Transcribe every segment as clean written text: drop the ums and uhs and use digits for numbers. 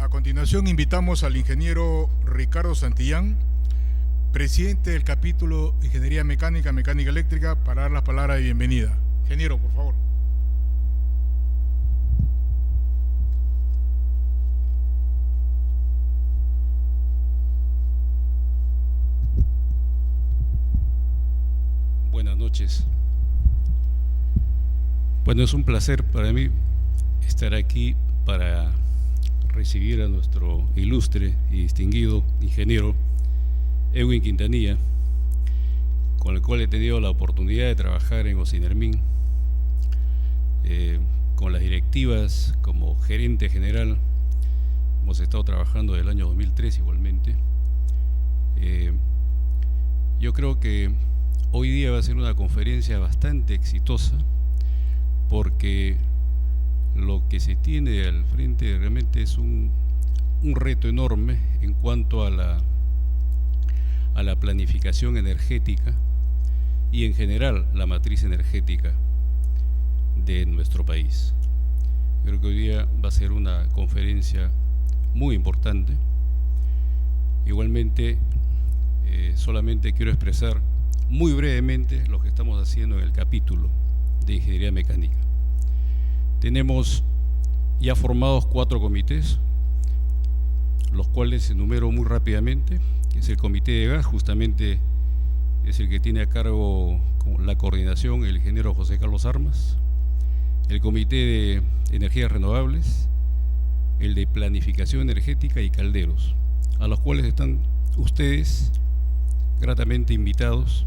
A continuación invitamos al ingeniero Ricardo Santillán, presidente del capítulo Ingeniería Mecánica, Mecánica Eléctrica, para dar las palabras de bienvenida. Ingeniero, por favor. Buenas noches. Bueno, es un placer para mí estar aquí para recibir a nuestro ilustre y distinguido ingeniero Edwin Quintanilla, con el cual he tenido la oportunidad de trabajar en Ocinermin, con las directivas como gerente general. Hemos estado trabajando desde el año 2003 igualmente. Yo creo que hoy día va a ser una conferencia bastante exitosa, porque lo que se tiene al frente realmente es un reto enorme en cuanto a la planificación energética y en general la matriz energética de nuestro país. Creo que hoy día va a ser una conferencia muy importante. Igualmente, solamente quiero expresar muy brevemente lo que estamos haciendo en el capítulo de Ingeniería Mecánica. Tenemos ya formados 4 comités, los cuales enumero muy rápidamente. Es el comité de gas, justamente es el que tiene a cargo la coordinación el ingeniero José Carlos Armas. El comité de energías renovables, el de planificación energética y calderos, a los cuales están ustedes gratamente invitados.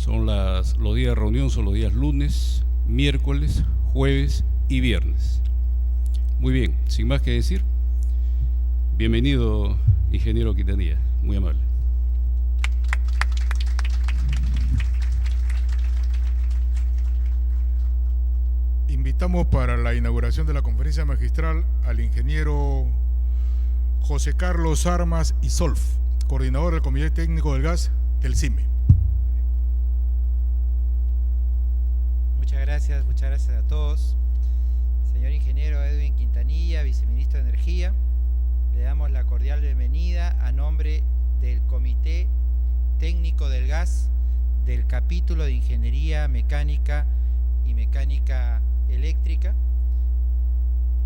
Los días de reunión son los días lunes, miércoles, jueves y viernes. Muy bien, sin más que decir, bienvenido, ingeniero Quintanilla, muy amable. Invitamos para la inauguración de la conferencia magistral al ingeniero José Carlos Armas Isolf, coordinador del Comité Técnico del Gas del CIME. Muchas gracias a todos. Señor ingeniero Edwin Quintanilla, viceministro de Energía, le damos la cordial bienvenida a nombre del Comité Técnico del Gas del capítulo de Ingeniería Mecánica y Mecánica Eléctrica.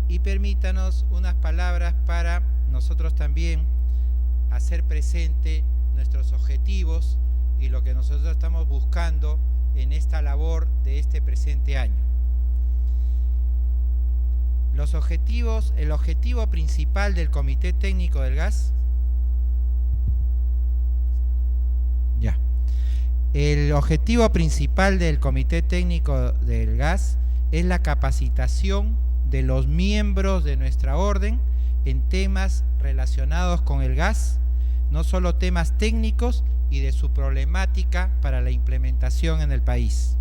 Y permítanos unas palabras para nosotros también hacer presente nuestros objetivos y lo que nosotros estamos buscando en esta labor de este presente año. El objetivo principal del Comité Técnico del Gas, el objetivo principal del Comité Técnico del Gas es la capacitación de los miembros de nuestra orden en temas relacionados con el gas, no solo temas técnicos y de su problemática para la implementación en el país.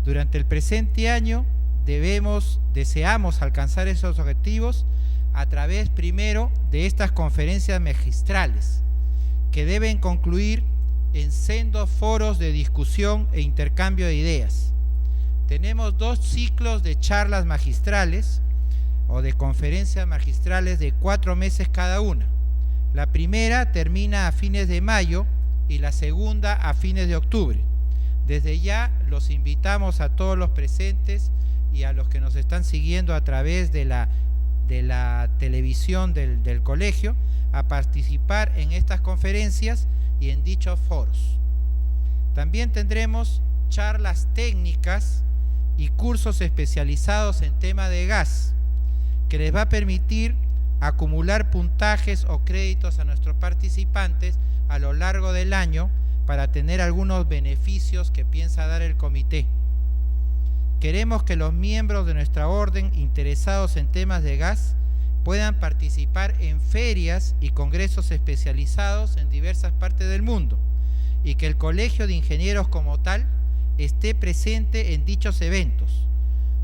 Durante el presente año deseamos alcanzar esos objetivos a través primero de estas conferencias magistrales, que deben concluir en sendos foros de discusión e intercambio de ideas. Tenemos 2 ciclos de charlas magistrales o de conferencias magistrales de 4 meses cada una. La primera termina a fines de mayo y la segunda a fines de octubre. Desde ya los invitamos a todos los presentes y a los que nos están siguiendo a través de la televisión del colegio a participar en estas conferencias y en dichos foros. También tendremos charlas técnicas y cursos especializados en tema de gas, que les va a permitir acumular puntajes o créditos a nuestros participantes a lo largo del año para tener algunos beneficios que piensa dar el comité. Queremos que los miembros de nuestra orden interesados en temas de gas puedan participar en ferias y congresos especializados en diversas partes del mundo y que el Colegio de Ingenieros como tal esté presente en dichos eventos.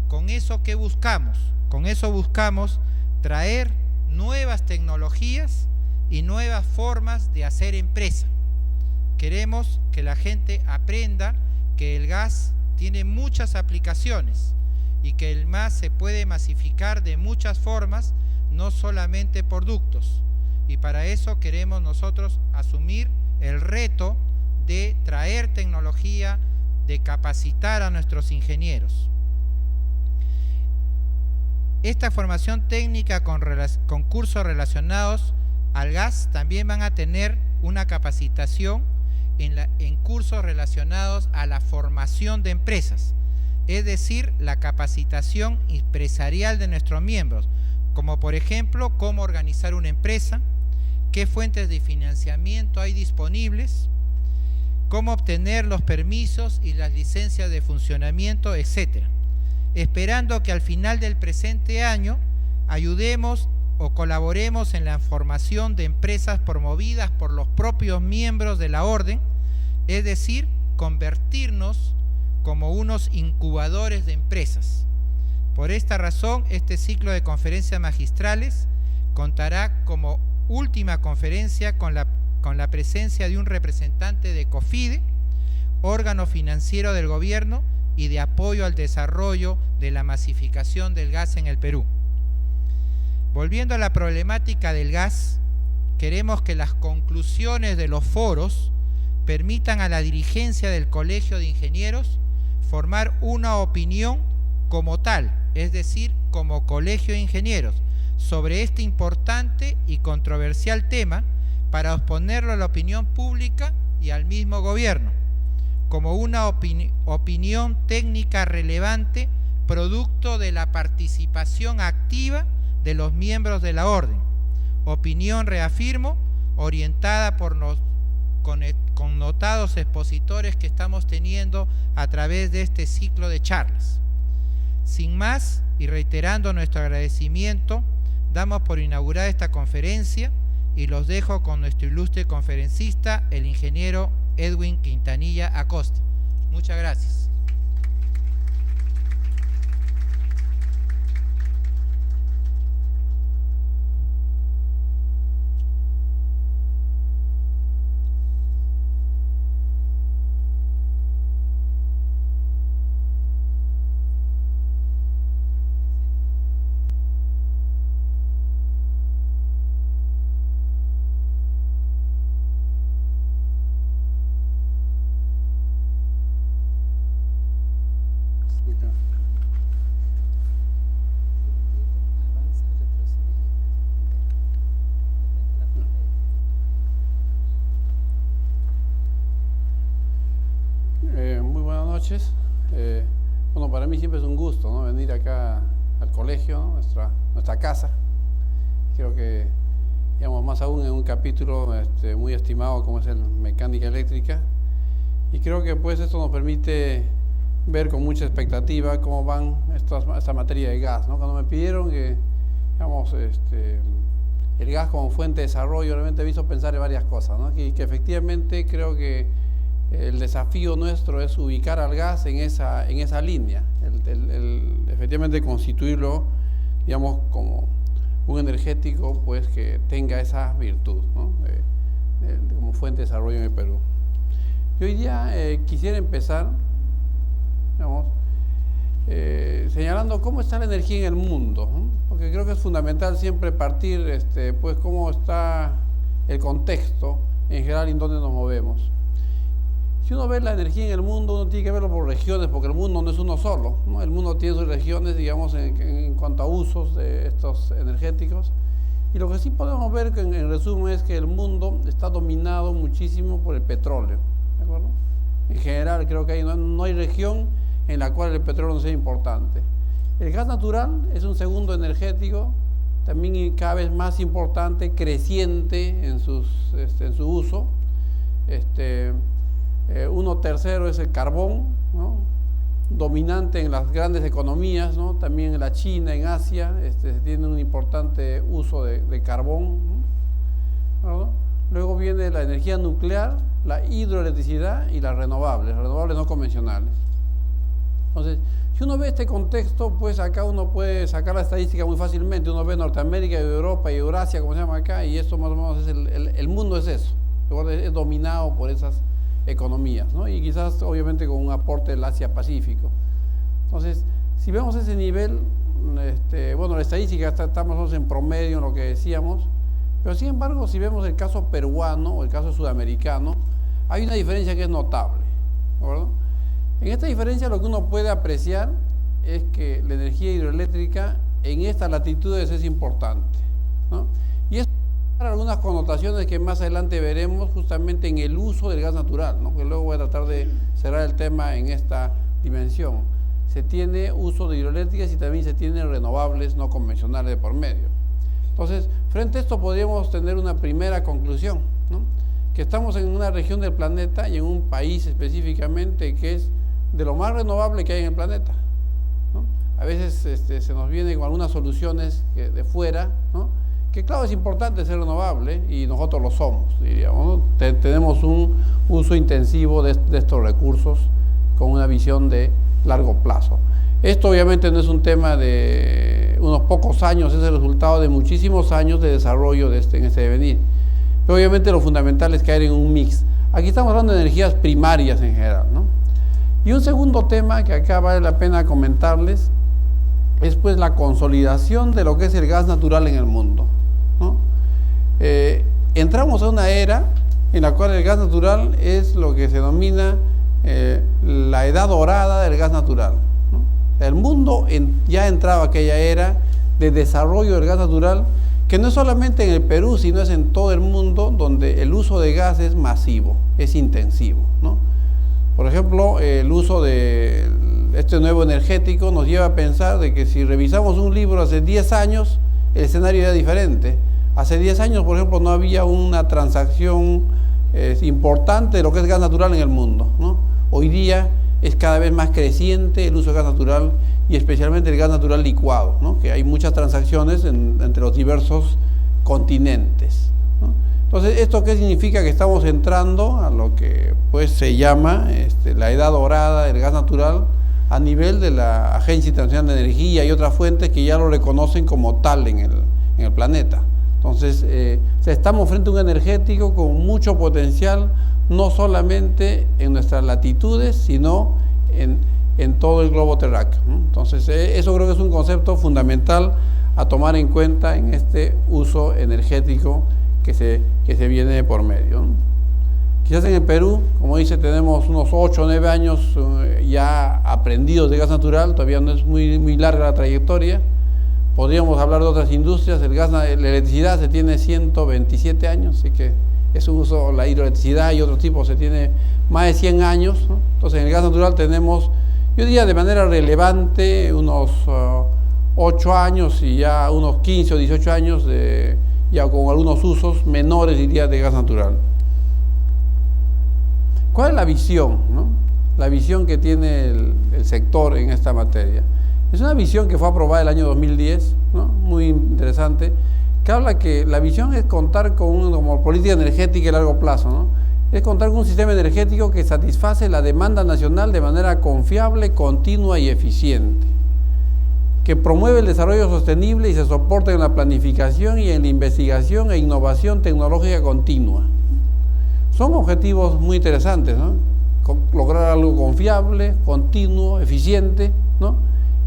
¿Con eso qué buscamos? Con eso buscamos traer nuevas tecnologías y nuevas formas de hacer empresa. Queremos que la gente aprenda que el gas tiene muchas aplicaciones y que el gas se puede masificar de muchas formas no solamente por ductos. Y para eso queremos nosotros asumir el reto de traer tecnología, de capacitar a nuestros ingenieros. Esta formación técnica con cursos relacionados al gas también van a tener una capacitación en cursos relacionados a la formación de empresas, es decir, la capacitación empresarial de nuestros miembros, como por ejemplo, cómo organizar una empresa, qué fuentes de financiamiento hay disponibles, cómo obtener los permisos y las licencias de funcionamiento, etc. Esperando que al final del presente año ayudemos o colaboremos en la formación de empresas promovidas por los propios miembros de la orden, es decir, convertirnos como unos incubadores de empresas. Por esta razón, este ciclo de conferencias magistrales contará como última conferencia con la presencia de un representante de COFIDE, órgano financiero del gobierno y de apoyo al desarrollo de la masificación del gas en el Perú. Volviendo a la problemática del gas, queremos que las conclusiones de los foros permitan a la dirigencia del Colegio de Ingenieros formar una opinión como tal, es decir, como Colegio de Ingenieros, sobre este importante y controversial tema para exponerlo a la opinión pública y al mismo gobierno, como una opinión técnica relevante producto de la participación activa de los miembros de la orden. Opinión, reafirmo, orientada por los connotados expositores que estamos teniendo a través de este ciclo de charlas. Sin más, y reiterando nuestro agradecimiento, damos por inaugurada esta conferencia y los dejo con nuestro ilustre conferencista, el ingeniero Edwin Quintanilla Acosta. Muchas gracias. Muy buenas noches. Bueno, para mí siempre es un gusto, ¿no?, venir acá al colegio, ¿no?, nuestra casa. Creo que, digamos, más aún en un capítulo muy estimado como es el mecánica eléctrica, y creo que pues esto nos permite ver con mucha expectativa cómo van esta materia de gas, ¿no? Cuando me pidieron que, digamos, el gas como fuente de desarrollo, realmente me hizo pensar en varias cosas, ¿no? Que efectivamente creo que el desafío nuestro es ubicar al gas en esa línea, efectivamente constituirlo, digamos, como un energético pues que tenga esa virtud, ¿no?, como fuente de desarrollo en el Perú. Yo hoy día quisiera empezar, digamos, señalando cómo está la energía en el mundo, ¿no?, porque creo que es fundamental siempre partir pues cómo está el contexto en general en donde nos movemos. Si uno ve la energía en el mundo, uno tiene que verlo por regiones, porque el mundo no es uno solo, ¿no? El mundo tiene sus regiones, digamos, en cuanto a usos de estos energéticos. Y lo que sí podemos ver, que en resumen, es que el mundo está dominado muchísimo por el petróleo, ¿de acuerdo? En general, creo que no hay región en la cual el petróleo no sea importante. El gas natural es un segundo energético, también cada vez más importante, creciente en su uso. Uno tercero es el carbón, ¿no?, dominante en las grandes economías, ¿no?, también en la China, en Asia, se tiene un importante uso de carbón, ¿no? Luego viene la energía nuclear, la hidroelectricidad y las renovables no convencionales. Entonces, si uno ve este contexto, pues acá uno puede sacar la estadística muy fácilmente. Uno ve Norteamérica, Europa y Eurasia, como se llama acá, y esto más o menos es el mundo es eso, es dominado por esas economías, ¿no? Y quizás obviamente con un aporte del Asia-Pacífico. Entonces, si vemos ese nivel, bueno, la estadística estamos en promedio en lo que decíamos, pero sin embargo, si vemos el caso peruano o el caso sudamericano, hay una diferencia que es notable, ¿de acuerdo? En esta diferencia lo que uno puede apreciar es que la energía hidroeléctrica en estas latitudes es importante, ¿no? Y eso para algunas connotaciones que más adelante veremos justamente en el uso del gas natural, ¿no? Porque luego voy a tratar de cerrar el tema en esta dimensión. Se tiene uso de hidroeléctricas y también se tienen renovables no convencionales de por medio. Entonces, frente a esto podríamos tener una primera conclusión, ¿no? Que estamos en una región del planeta y en un país específicamente que es de lo más renovable que hay en el planeta, ¿no? A veces se nos vienen con algunas soluciones de fuera, ¿no? Que claro, es importante ser renovable y nosotros lo somos, diríamos, ¿no? Tenemos un uso intensivo de estos recursos con una visión de largo plazo. Esto obviamente no es un tema de unos pocos años, es el resultado de muchísimos años de desarrollo en este devenir. Pero obviamente lo fundamental es caer en un mix. Aquí estamos hablando de energías primarias en general, ¿no? Y un segundo tema que acá vale la pena comentarles es pues la consolidación de lo que es el gas natural en el mundo, ¿no? Entramos a una era en la cual el gas natural es lo que se denomina la edad dorada del gas natural, ¿no? El mundo ya entraba a aquella era de desarrollo del gas natural, que no es solamente en el Perú, sino es en todo el mundo donde el uso de gas es masivo, es intensivo, ¿no? Por ejemplo, el uso de este nuevo energético nos lleva a pensar de que si revisamos un libro hace 10 años, el escenario era diferente. Hace 10 años, por ejemplo, no había una transacción importante de lo que es gas natural en el mundo, ¿no? Hoy día es cada vez más creciente el uso de gas natural y especialmente el gas natural licuado, ¿no? Que hay muchas transacciones entre los diversos continentes, ¿no? Entonces, ¿esto qué significa? Que estamos entrando a lo que pues se llama la edad dorada del gas natural a nivel de la Agencia Internacional de Energía y otras fuentes que ya lo reconocen como tal en el planeta. Entonces, estamos frente a un energético con mucho potencial, no solamente en nuestras latitudes, sino en todo el globo terráqueo, ¿no? Entonces, eso creo que es un concepto fundamental a tomar en cuenta en este uso energético que se viene por medio, ¿no? Quizás en el Perú, como dice, tenemos unos 8 o 9 años ya aprendidos de gas natural, todavía no es muy larga la trayectoria. Podríamos hablar de otras industrias, la electricidad se tiene 127 años, así que es un uso, la hidroelectricidad y otro tipo se tiene más de 100 años, ¿no? Entonces en el gas natural tenemos, yo diría de manera relevante, unos 8 años y ya unos 15 o 18 años ya con algunos usos menores, diría, de gas natural. ¿Cuál es la visión, ¿no? La visión que tiene el sector en esta materia. Es una visión que fue aprobada el año 2010, ¿no? Muy interesante, que habla que la visión es contar con como política energética a largo plazo, ¿no? Es contar con un sistema energético que satisface la demanda nacional de manera confiable, continua y eficiente, que promueve el desarrollo sostenible y se soporta en la planificación y en la investigación e innovación tecnológica continua. Son objetivos muy interesantes, ¿no? Lograr algo confiable, continuo, eficiente, ¿no?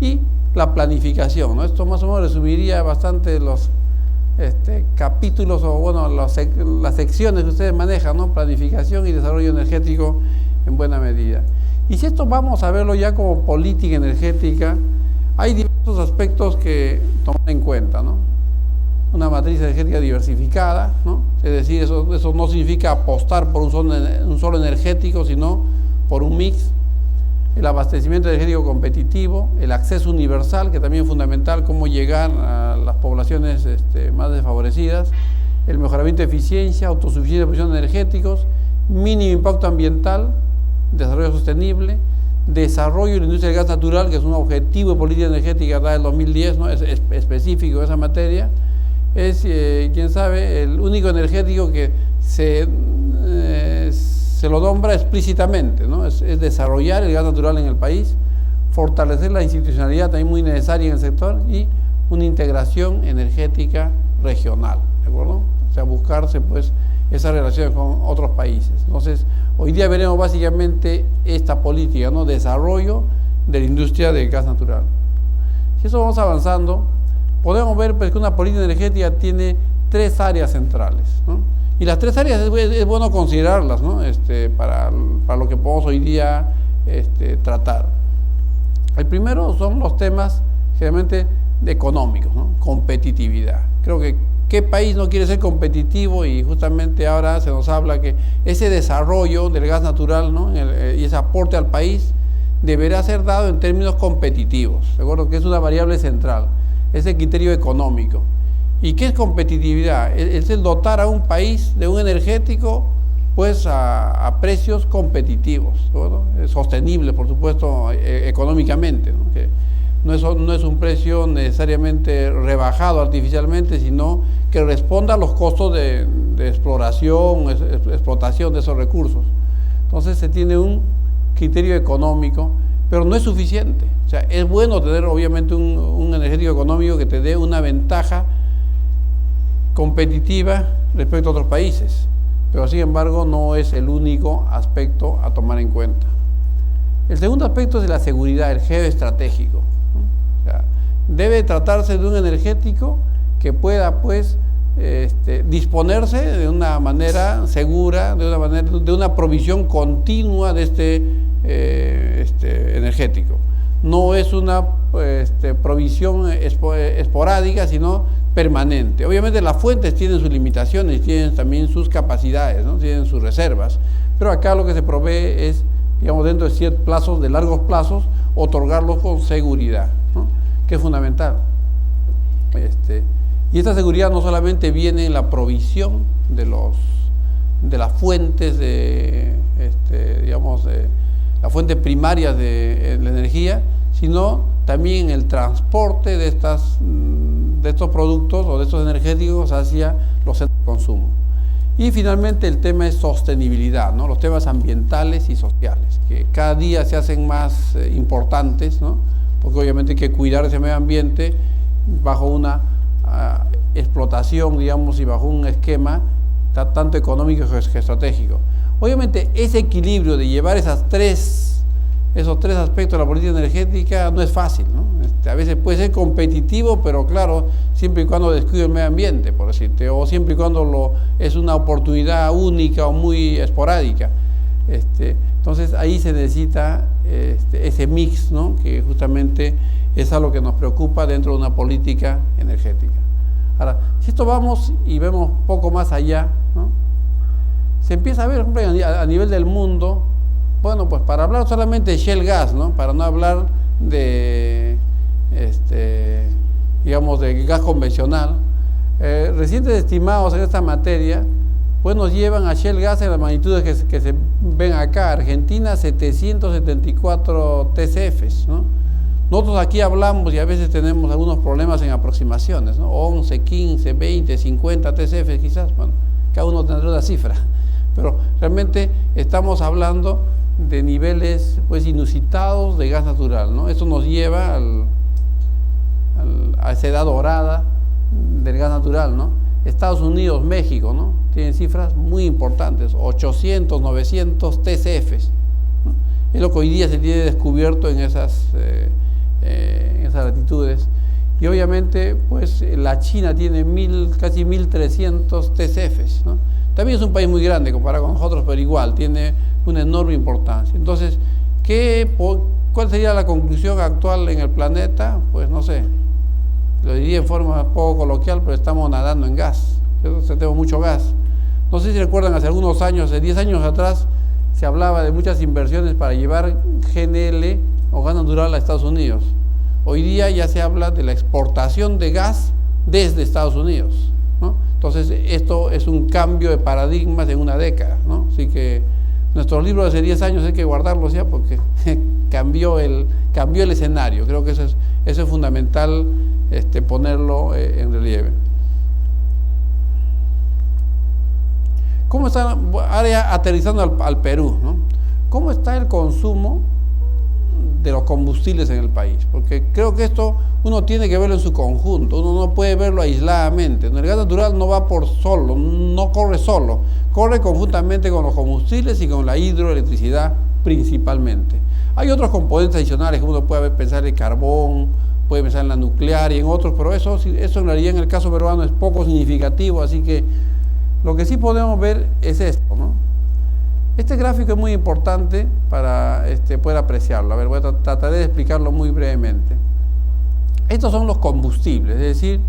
Y la planificación, ¿no? Esto más o menos resumiría bastante los capítulos o bueno, las secciones que ustedes manejan, ¿no? Planificación y desarrollo energético en buena medida. Y si esto vamos a verlo ya como política energética, hay diversos aspectos que tomar en cuenta, ¿no? Una matriz energética diversificada, ¿no? Es decir, eso no significa apostar por un solo energético, sino por un mix. El abastecimiento energético competitivo, el acceso universal, que también es fundamental, cómo llegar a las poblaciones más desfavorecidas, el mejoramiento de eficiencia, autosuficiencia de producción de energéticos, mínimo impacto ambiental, desarrollo sostenible, desarrollo de la industria del gas natural, que es un objetivo de política energética del 2010, ¿no? Es específico de esa materia. Es, quién sabe, el único energético que se lo nombra explícitamente, ¿no? Es desarrollar el gas natural en el país, fortalecer la institucionalidad también muy necesaria en el sector y una integración energética regional, ¿de acuerdo? O sea, buscarse pues esas relaciones con otros países. Entonces, hoy día veremos básicamente esta política, ¿no? Desarrollo de la industria del gas natural. Si eso vamos avanzando, podemos ver pues, que una política energética tiene 3 áreas centrales, ¿no? Y las 3 áreas es bueno considerarlas, ¿no? Para lo que podemos hoy día tratar. El primero son los temas generalmente económicos, ¿no? Competitividad. Creo que ¿qué país no quiere ser competitivo? Y justamente ahora se nos habla que ese desarrollo del gas natural, ¿no? Y ese aporte al país deberá ser dado en términos competitivos. ¿De acuerdo? Que es una variable central, ese criterio económico. ¿Y qué es competitividad? Es el dotar a un país de un energético pues a precios competitivos, ¿no? Sostenibles, por supuesto, económicamente, ¿no? Que no es un precio necesariamente rebajado artificialmente, sino que responda a los costos de exploración, explotación de esos recursos. Entonces se tiene un criterio económico, pero no es suficiente. O sea, es bueno tener obviamente un energético económico que te dé una ventaja competitiva respecto a otros países, pero sin embargo no es el único aspecto a tomar en cuenta. El segundo aspecto es de la seguridad, el geoestratégico, ¿no? O sea, debe tratarse de un energético que pueda pues disponerse de una manera segura, de una provisión continua de energético. No es una provisión esporádica, sino permanente. Obviamente las fuentes tienen sus limitaciones, tienen también sus capacidades, ¿no? Tienen sus reservas, pero acá lo que se provee es, digamos, dentro de ciertos plazos, de largos plazos, otorgarlos con seguridad, ¿no? Que es fundamental. Y esta seguridad no solamente viene en la provisión de las fuentes las fuentes primarias de la energía, sino también en el transporte de estos productos o de estos energéticos hacia los centros de consumo. Y finalmente el tema es sostenibilidad, ¿no? Los temas ambientales y sociales, que cada día se hacen más importantes, ¿no? Porque obviamente hay que cuidar ese medio ambiente bajo una explotación, digamos, y bajo un esquema tanto económico como estratégico. Obviamente ese equilibrio de llevar esos tres aspectos de la política energética no es fácil, ¿no? A veces puede ser competitivo, pero claro, siempre y cuando descuide el medio ambiente, por decirte, o siempre y cuando es una oportunidad única o muy esporádica. Entonces ahí se necesita ese mix, ¿no? Que justamente es algo que nos preocupa dentro de una política energética. Ahora, si esto vamos y vemos poco más allá, ¿no? Se empieza a ver, por ejemplo, a nivel del mundo, bueno, pues para hablar solamente de Shell Gas, ¿no? Para no hablar de, digamos, de gas convencional, recientes estimados en esta materia, pues nos llevan a Shell Gas en las magnitudes que se ven acá. Argentina, 774 TCFs, ¿no? Nosotros aquí hablamos y a veces tenemos algunos problemas en aproximaciones, ¿no? 11, 15, 20, 50 TCFs quizás, bueno, cada uno tendrá una cifra, pero realmente estamos hablando de niveles pues inusitados de gas natural, ¿no? Eso nos lleva a esa edad dorada del gas natural, ¿no? Estados Unidos, México, ¿no? Tienen cifras muy importantes, 800, 900 TCFs, ¿no? Es lo que hoy día se tiene descubierto en esas latitudes. Y obviamente pues la China tiene casi 1300 TCFs, ¿no? También es un país muy grande comparado con nosotros, pero igual tiene una enorme importancia. Entonces, ¿cuál sería la conclusión actual en el planeta? Pues no sé, lo diría en forma poco coloquial, pero estamos nadando en gas. Tenemos mucho gas. No sé si recuerdan, hace algunos años, hace 10 años atrás, se hablaba de muchas inversiones para llevar GNL o gas natural a Estados Unidos. Hoy día ya se habla de la exportación de gas desde Estados Unidos, ¿no? Entonces, esto es un cambio de paradigmas en una década, ¿no? Así que nuestros libros de hace 10 años hay que guardarlos ya porque cambió el escenario. Creo que eso es fundamental ponerlo en relieve. ¿Cómo está, ahora aterrizando al Perú, ¿no? ¿Cómo está el consumo de los combustibles en el país? Porque creo que esto uno tiene que verlo en su conjunto, uno no puede verlo aisladamente. El gas natural no va por solo, no corre solo, corre conjuntamente con los combustibles y con la hidroelectricidad principalmente. Hay otros componentes adicionales que uno puede pensar, el carbón puede pensar en la nuclear y en otros, pero eso en realidad en el caso peruano es poco significativo, así que lo que sí podemos ver es esto, ¿no? Este gráfico es muy importante para poder apreciarlo. A ver, voy a tratar de explicarlo muy brevemente. Estos son los combustibles, es decir,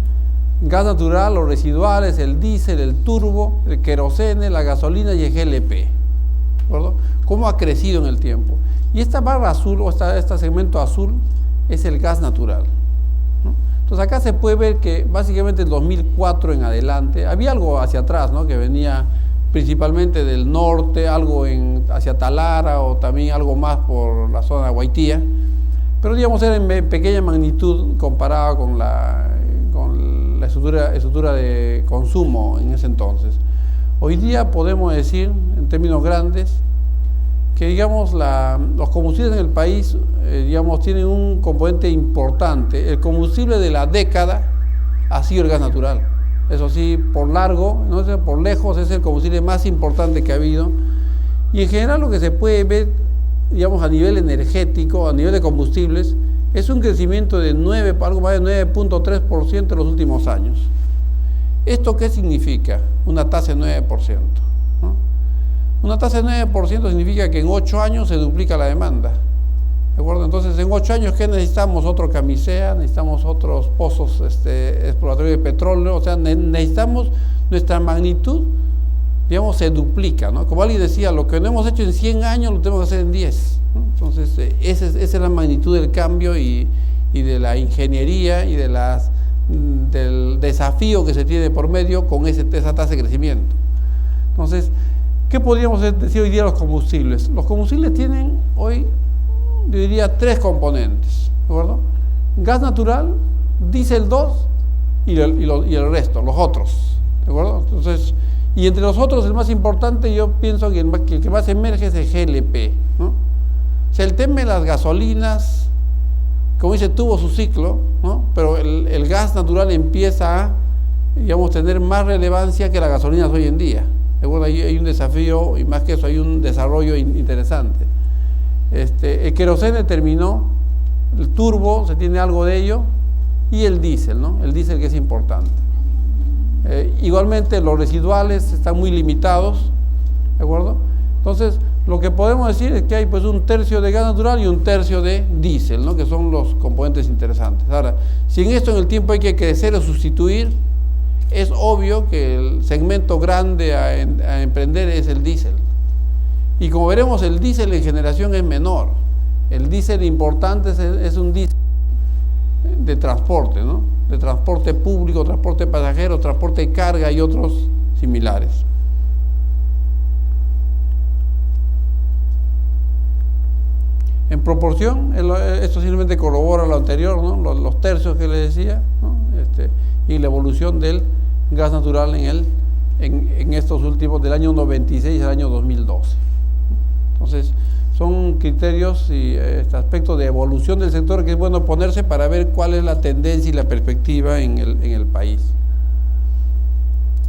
gas natural, los residuales, el diésel, el turbo, el querosene, la gasolina y el GLP. ¿De acuerdo? ¿Cómo ha crecido en el tiempo? Y esta barra azul, o este segmento azul, es el gas natural, ¿no? Entonces acá se puede ver que básicamente el 2004 en adelante, había algo hacia atrás, ¿no? Que venía principalmente del norte, algo hacia Talara o también algo más por la zona de Guaitía, pero digamos era en pequeña magnitud comparado con la estructura de consumo en ese entonces. Hoy día podemos decir, en términos grandes, que digamos los combustibles en el país digamos tienen un componente importante. El combustible de la década ha sido el gas natural. Eso sí, por largo, ¿no? Por lejos es el combustible más importante que ha habido. Y en general lo que se puede ver, digamos, a nivel energético, a nivel de combustibles, es un crecimiento de algo más de 9.3% en los últimos años. ¿Esto qué significa? Una tasa de 9%, ¿no? Una tasa de 9% significa que en 8 años se duplica la demanda. ¿De acuerdo? Entonces, en 8 años, ¿qué necesitamos? Otro Camisea, necesitamos otros pozos exploratorios de petróleo, o sea, necesitamos, nuestra magnitud, digamos, se duplica, ¿no? Como alguien decía, lo que no hemos hecho en 100 años lo tenemos que hacer en 10, ¿no? Entonces, esa es la magnitud del cambio y de la ingeniería y del desafío que se tiene por medio con esa tasa de crecimiento. Entonces, ¿qué podríamos decir hoy día de los combustibles? Los combustibles tienen hoy, yo diría, 3 componentes, ¿de acuerdo? Gas natural, diésel 2 y el resto, los otros, ¿de acuerdo? Entonces, y entre los otros, el más importante, yo pienso que el que más emerge es el GLP, ¿no? O sea, el tema de las gasolinas, como dice, tuvo su ciclo, ¿no? Pero el gas natural empieza a, digamos, tener más relevancia que las gasolinas hoy en día. ¿De acuerdo? Hay un desafío, y más que eso, hay un desarrollo interesante. El querosene terminó, el turbo, se tiene algo de ello, y el diésel, ¿no? El diésel que es importante. Igualmente los residuales están muy limitados, ¿de acuerdo? Entonces, lo que podemos decir es que hay pues 1/3 de gas natural y 1/3 de diésel, ¿no? Que son los componentes interesantes. Ahora, si en esto en el tiempo hay que crecer o sustituir, es obvio que el segmento grande a emprender es el diésel. Y como veremos, el diésel en generación es menor. El diésel importante es un diésel de transporte, ¿no? De transporte público, transporte pasajero, transporte de carga y otros similares. En proporción, esto simplemente corrobora lo anterior, ¿no? Los tercios que les decía, ¿no? Y la evolución del gas natural en estos últimos, del año 96 al año 2012. Entonces, son criterios y aspectos de evolución del sector que es bueno ponerse para ver cuál es la tendencia y la perspectiva en el país.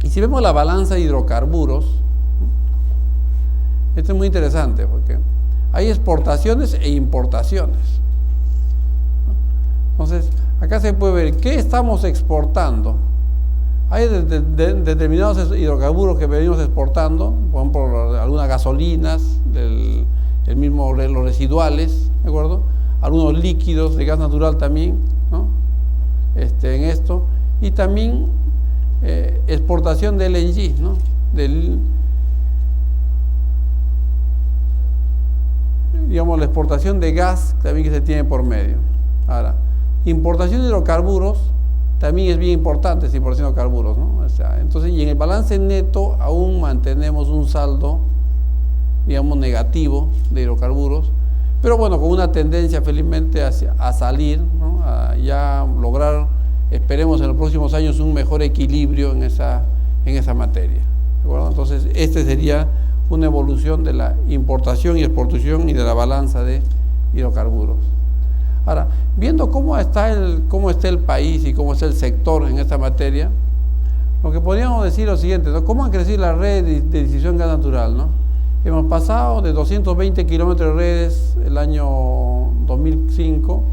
Y si vemos la balanza de hidrocarburos, esto es muy interesante porque hay exportaciones e importaciones. Entonces, acá se puede ver qué estamos exportando. Hay determinados hidrocarburos que venimos exportando, por ejemplo, algunas gasolinas, los residuales, ¿de acuerdo? Algunos líquidos de gas natural también, ¿no? En esto. Y también exportación de LNG, ¿no? Digamos, la exportación de gas también que se tiene por medio. Ahora, importación de hidrocarburos también es bien importante, esta importación de hidrocarburos, ¿no? O sea, entonces, y en el balance neto aún mantenemos un saldo, digamos, negativo de hidrocarburos, pero bueno, con una tendencia felizmente a salir, ¿no? A ya lograr, esperemos en los próximos años, un mejor equilibrio en esa materia, ¿de acuerdo? Entonces, este sería una evolución de la importación y exportación y de la balanza de hidrocarburos. Ahora, viendo cómo está el país y cómo está el sector en esta materia, lo que podríamos decir es lo siguiente, ¿no? ¿Cómo ha crecido la red de distribución de gas natural, ¿no? Hemos pasado de 220 kilómetros de redes el año 2005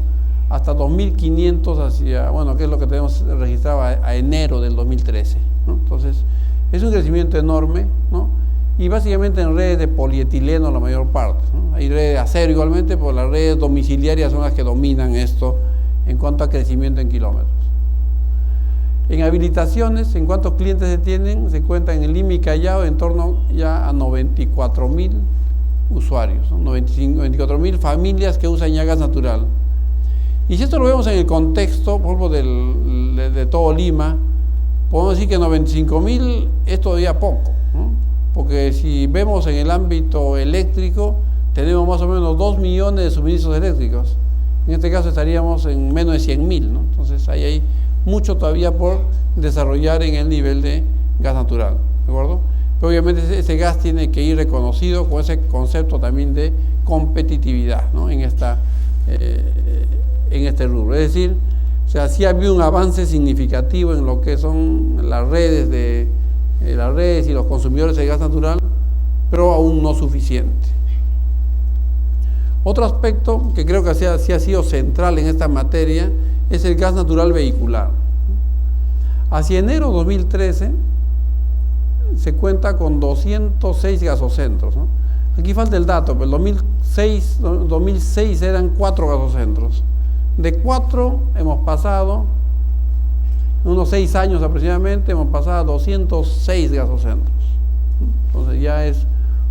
hasta 2.500 hacia, bueno, que es lo que tenemos registrado a enero del 2013, ¿no? Entonces, es un crecimiento enorme, ¿no? Y básicamente en redes de polietileno la mayor parte, ¿no? Hay redes de acero igualmente, pero las redes domiciliarias son las que dominan esto en cuanto a crecimiento en kilómetros. En habilitaciones, en cuántos clientes se tienen, se cuenta en el Lima y Callao en torno ya a 94.000 usuarios, ¿no? 94.000 familias que usan ya gas natural. Y si esto lo vemos en el contexto, por ejemplo, de todo Lima, podemos decir que 95.000 es todavía poco, ¿no? Porque si vemos en el ámbito eléctrico, tenemos más o menos 2 millones de suministros eléctricos. En este caso estaríamos en menos de 100.000, ¿no? Entonces ahí hay mucho todavía por desarrollar en el nivel de gas natural, ¿de acuerdo? Pero obviamente ese gas tiene que ir reconocido con ese concepto también de competitividad, ¿no? En este rubro. Es decir, o sea, sí ha habido un avance significativo en lo que son las redes y los consumidores de gas natural, pero aún no suficiente. Otro aspecto que creo que sí ha sido central en esta materia es el gas natural vehicular. Hacia enero de 2013 se cuenta con 206 gasocentros, ¿no? Aquí falta el dato, pero en 2006 eran 4 gasocentros. De 4 hemos pasado, en unos 6 años aproximadamente, hemos pasado a 206 gasocentros. Entonces ya es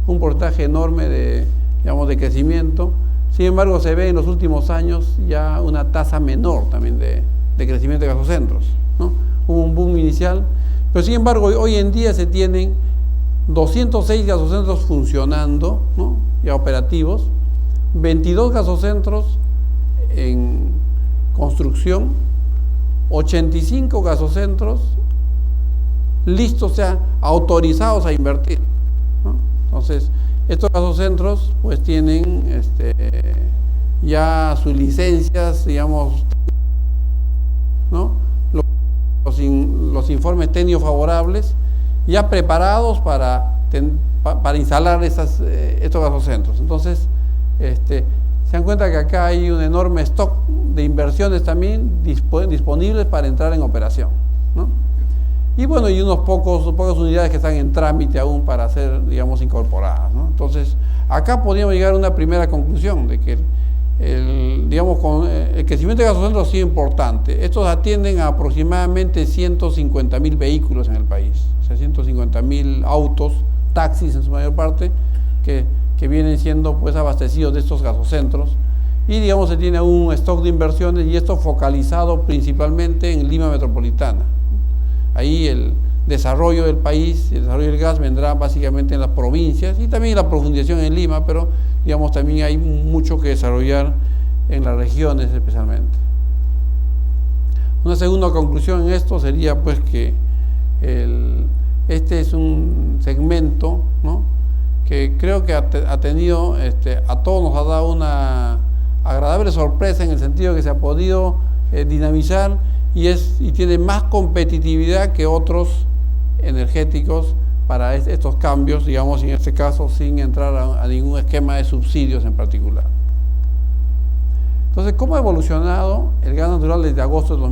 un porcentaje enorme de crecimiento. Sin embargo, se ve en los últimos años ya una tasa menor también de crecimiento de gasocentros, ¿no? Hubo un boom inicial, pero sin embargo hoy en día se tienen 206 gasocentros funcionando, ¿no? Ya operativos, 22 gasocentros en construcción, 85 gasocentros listos, o sea, autorizados a invertir, ¿no? Entonces, estos gasocentros pues tienen ya sus licencias, digamos, ¿no? Los informes técnicos favorables ya preparados para instalar estos gasocentros. Entonces, se dan cuenta que acá hay un enorme stock de inversiones también disponibles para entrar en operación, ¿no? Y bueno, y pocas unidades que están en trámite aún para ser, digamos, incorporadas, ¿no? Entonces, acá podríamos llegar a una primera conclusión de que el crecimiento de gasocentros ha sido importante. Estos atienden a aproximadamente 150.000 vehículos en el país, o sea, 150.000 autos, taxis en su mayor parte, que vienen siendo pues abastecidos de estos gasocentros. Y digamos se tiene un stock de inversiones, y esto focalizado principalmente en Lima metropolitana. Ahí el desarrollo del país, el desarrollo del gas vendrá básicamente en las provincias y también la profundización en Lima, pero digamos también hay mucho que desarrollar en las regiones especialmente. Una segunda conclusión en esto sería pues que este es un segmento, ¿no?, que creo que ha tenido, a todos nos ha dado una agradable sorpresa en el sentido que se ha podido dinamizar y tiene más competitividad que otros energéticos para estos cambios, digamos, en este caso sin entrar a ningún esquema de subsidios en particular. Entonces, ¿cómo ha evolucionado el gas natural desde agosto de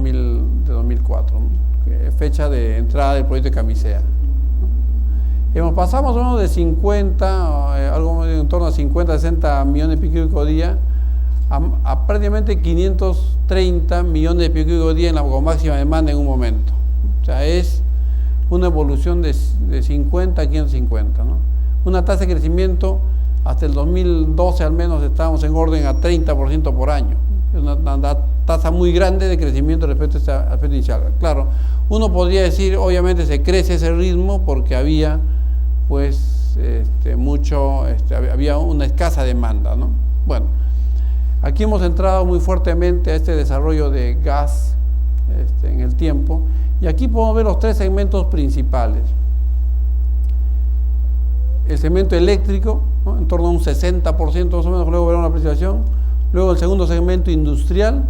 2004, ¿no?, fecha de entrada del proyecto de Camisea? Hemos pasado más o menos de 50, algo en torno a 50, 60 millones de pico cúbicos día a prácticamente 530 millones de pico cúbicos día en la máxima demanda en un momento. O sea, es una evolución de 50 a 550, ¿no? Una tasa de crecimiento, hasta el 2012 al menos estábamos en orden a 30% por año. Es una tasa muy grande de crecimiento respecto a este aspecto inicial. Claro, uno podría decir, obviamente se crece ese ritmo porque había pues había una escasa demanda, ¿no? Bueno, aquí hemos entrado muy fuertemente a este desarrollo de gas en el tiempo, y aquí podemos ver los 3 segmentos principales. El segmento eléctrico, ¿no?, en torno a un 60% más o menos, luego veremos la presentación. Luego el segundo segmento industrial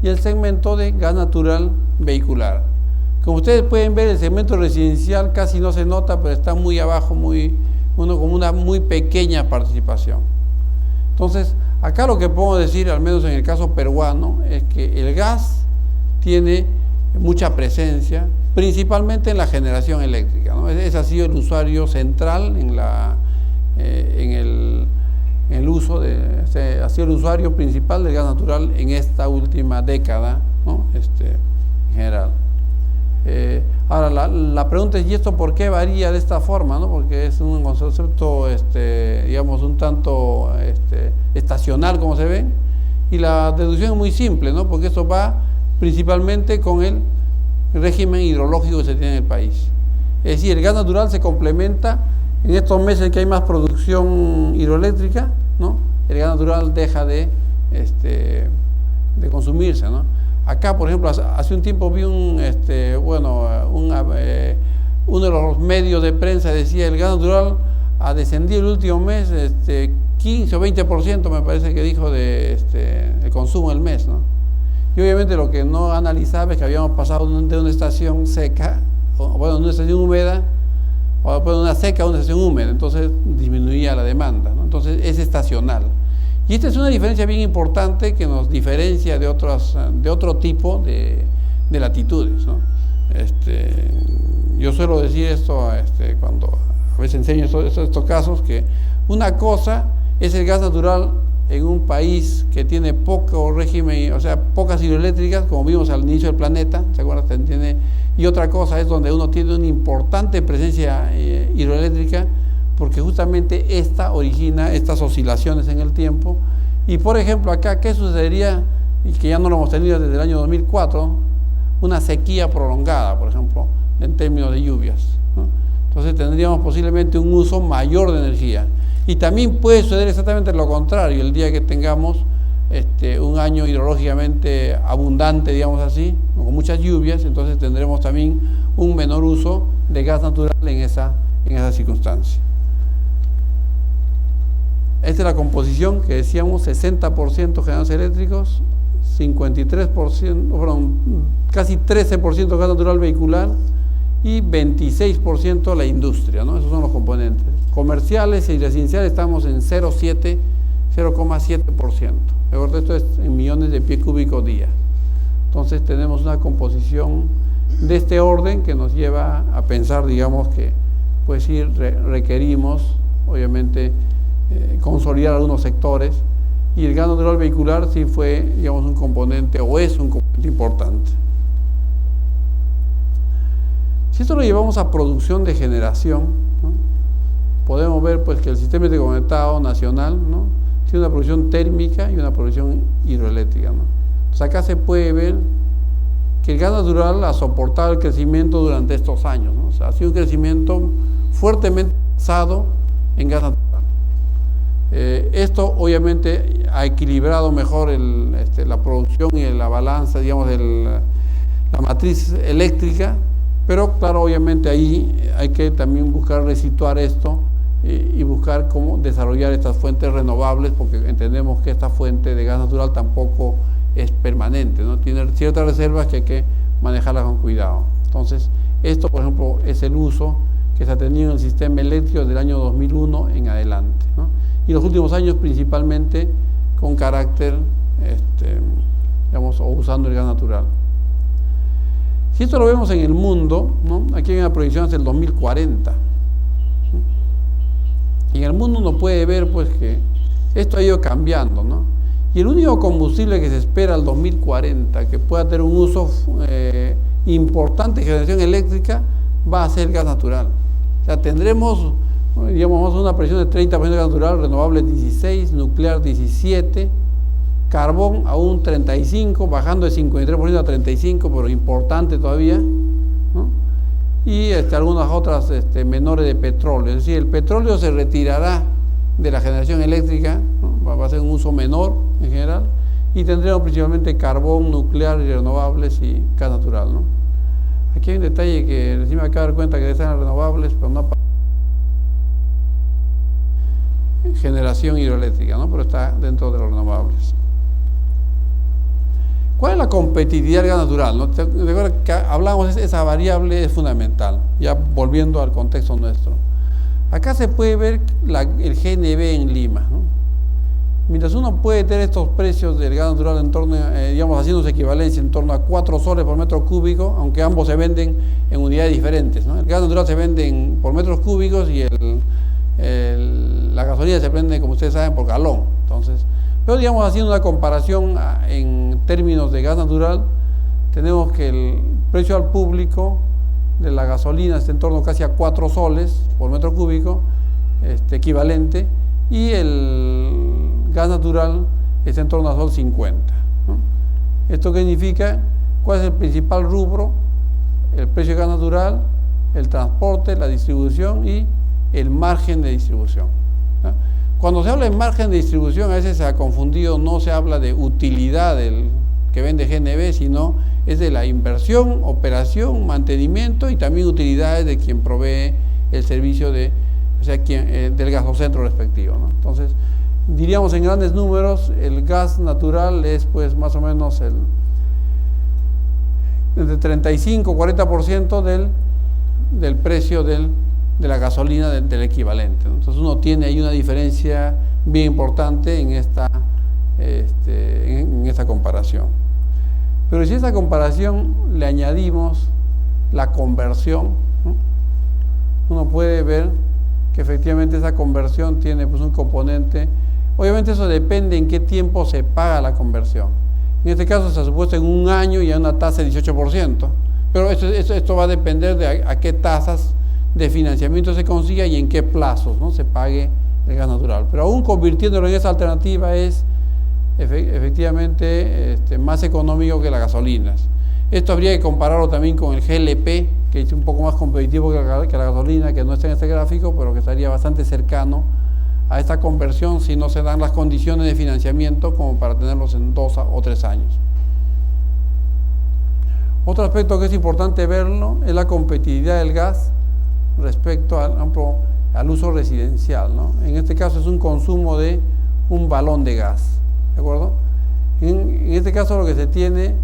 y el segmento de gas natural vehicular. Como ustedes pueden ver, el segmento residencial casi no se nota, pero está muy abajo, con una muy pequeña participación. Entonces, Acá lo que podemos decir, al menos en el caso peruano, es que el gas tiene mucha presencia, principalmente en la generación eléctrica, ¿no? Ese ha sido el usuario central en el uso ha sido el usuario principal del gas natural en esta última década, ¿no? En general. Ahora, la pregunta es, ¿y esto por qué varía de esta forma, ¿no? Porque es un concepto, digamos, un tanto estacional, como se ve, y la deducción es muy simple, ¿no? Porque esto va principalmente con el régimen hidrológico que se tiene en el país. Es decir, el gas natural se complementa en estos meses que hay más producción hidroeléctrica, ¿no? El gas natural deja de consumirse, ¿no? Acá, por ejemplo, hace un tiempo vi uno de los medios de prensa decía el gas natural ha descendido el último mes 15 o 20%, me parece que dijo, de el consumo del mes, ¿no? Y obviamente lo que no analizaba es que habíamos pasado de una estación seca, bueno, una estación húmeda, o de una seca a una estación húmeda, entonces disminuía la demanda, ¿no? Entonces es estacional. Y esta es una diferencia bien importante que nos diferencia de otro tipo de latitudes, ¿no? Yo suelo decir esto cuando a veces enseño estos casos, que una cosa es el gas natural en un país que tiene poco régimen, o sea, pocas hidroeléctricas, como vimos al inicio del planeta, ¿se acuerdan? Y otra cosa es donde uno tiene una importante presencia hidroeléctrica, porque justamente esta origina estas oscilaciones en el tiempo. Y por ejemplo acá, ¿qué sucedería? Y que ya no lo hemos tenido desde el año 2004, una sequía prolongada, por ejemplo, en términos de lluvias, ¿no? Entonces tendríamos posiblemente un uso mayor de energía. Y también puede suceder exactamente lo contrario, el día que tengamos un año hidrológicamente abundante, digamos así, con muchas lluvias, entonces tendremos también un menor uso de gas natural en esa circunstancia. Esta es la composición que decíamos: 60% generadores eléctricos, 53%, casi 13% gas natural vehicular y 26% la industria, ¿no? Esos son los componentes. Comerciales y residenciales estamos en 0,7%. ¿De acuerdo? Esto es en millones de pies cúbicos día. Entonces tenemos una composición de este orden que nos lleva a pensar, digamos, que pues sí requerimos, obviamente, consolidar algunos sectores, y el gas natural vehicular sí fue, digamos, un componente, o es un componente importante. Si esto lo llevamos a producción de generación, ¿no? Podemos ver pues que el sistema interconectado nacional, ¿no? Tiene una producción térmica y una producción hidroeléctrica, ¿no? Entonces acá se puede ver que el gas natural ha soportado el crecimiento durante estos años, ¿no? O sea, ha sido un crecimiento fuertemente basado en gas natural. Esto obviamente ha equilibrado mejor la producción y la balanza, digamos, la matriz eléctrica, pero claro, obviamente ahí hay que también buscar resituar esto y buscar cómo desarrollar estas fuentes renovables, porque entendemos que esta fuente de gas natural tampoco es permanente, ¿no? Tiene ciertas reservas que hay que manejarlas con cuidado. Entonces, esto, por ejemplo, es el uso que se ha tenido en el sistema eléctrico desde el año 2001 en adelante, ¿no? Y los últimos años principalmente con carácter, digamos, o usando el gas natural. Si esto lo vemos en el mundo, ¿no? Aquí hay una proyección hasta el 2040. ¿No? Y en el mundo uno puede ver pues que esto ha ido cambiando, ¿no? Y el único combustible que se espera al 2040 que pueda tener un uso importante de generación eléctrica va a ser el gas natural. O sea, tendremos, digamos, una presión de 30% de gas natural, renovable 16%, nuclear 17%, carbón aún 35%, bajando de 53% a 35%, pero importante todavía, ¿no? Y algunas otras menores de petróleo. Es decir, el petróleo se retirará de la generación eléctrica, ¿no? Va a ser un uso menor en general, y tendremos principalmente carbón, nuclear y renovables y gas natural, ¿no? Aquí hay un detalle que recién me acabo de dar cuenta que están renovables, pero no generación hidroeléctrica, ¿no? Pero está dentro de los renovables. ¿Cuál es la competitividad del gas natural? ¿No? Recuerda que hablamos de esa variable, es fundamental, ya volviendo al contexto nuestro. Acá se puede ver el GNV en Lima, ¿no? mientras uno puede tener estos precios del gas natural en torno, digamos, haciendo su equivalencia en torno a 4 soles por metro cúbico, aunque ambos se venden en unidades diferentes, ¿no? El gas natural se vende por metros cúbicos y la gasolina se vende, como ustedes saben, por galón. Entonces, pero digamos, haciendo una comparación en términos de gas natural, tenemos que el precio al público de la gasolina está en torno casi a 4 soles por metro cúbico, equivalente, y el gas natural está en torno a sol 50, ¿no? ¿Esto qué significa? ¿Cuál es el principal rubro? El precio de gas natural, el transporte, la distribución y el margen de distribución, ¿no? Cuando se habla de margen de distribución, a veces se ha confundido, no se habla de utilidad del que vende GNB, sino es de la inversión, operación, mantenimiento y también utilidades de quien provee el servicio del gasocentro respectivo, ¿no? Entonces, diríamos en grandes números, el gas natural es pues más o menos entre 35-40% del precio de la gasolina del equivalente, ¿no? Entonces uno tiene ahí una diferencia bien importante en esta comparación. Pero si a esta comparación le añadimos la conversión, ¿no? Uno puede ver que efectivamente esa conversión tiene pues un componente. Obviamente eso depende en qué tiempo se paga la conversión. En este caso se ha supuesto en un año y a una tasa de 18%, pero esto va a depender de a qué tasas de financiamiento se consiga y en qué plazos, ¿no?, se pague el gas natural. Pero aún convirtiéndolo en esa alternativa es efectivamente más económico que las gasolinas. Esto habría que compararlo también con el GLP, que es un poco más competitivo que la gasolina, que no está en este gráfico, pero que estaría bastante cercano a esta conversión si no se dan las condiciones de financiamiento como para tenerlos en 2 o 3 años. Otro aspecto que es importante verlo es la competitividad del gas respecto al uso residencial, ¿no? En este caso es un consumo de un balón de gas, ¿de acuerdo? En este caso lo que se tiene,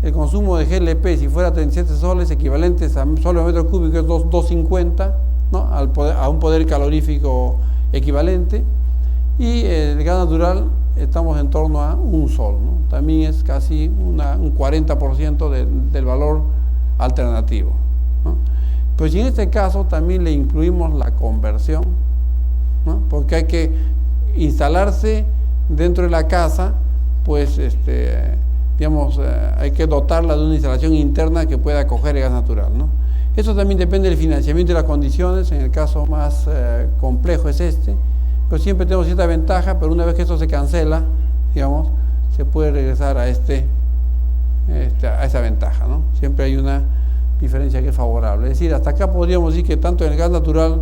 el consumo de GLP, si fuera 37 soles, equivalentes a sol por metro cúbico, es 2.50, ¿no?, a un poder calorífico equivalente, y el gas natural estamos en torno a 1 sol, ¿no? También es casi un 40% del valor alternativo, ¿no? Pues en este caso también le incluimos la conversión, ¿no?, porque hay que instalarse dentro de la casa, pues hay que dotarla de una instalación interna que pueda acoger el gas natural, ¿no? Eso también depende del financiamiento y las condiciones. En el caso más complejo es pero siempre tenemos cierta ventaja, pero una vez que esto se cancela, digamos, se puede regresar a esa ventaja, ¿no? Siempre hay una diferencia que es favorable. Es decir, hasta acá podríamos decir que tanto en el gas natural,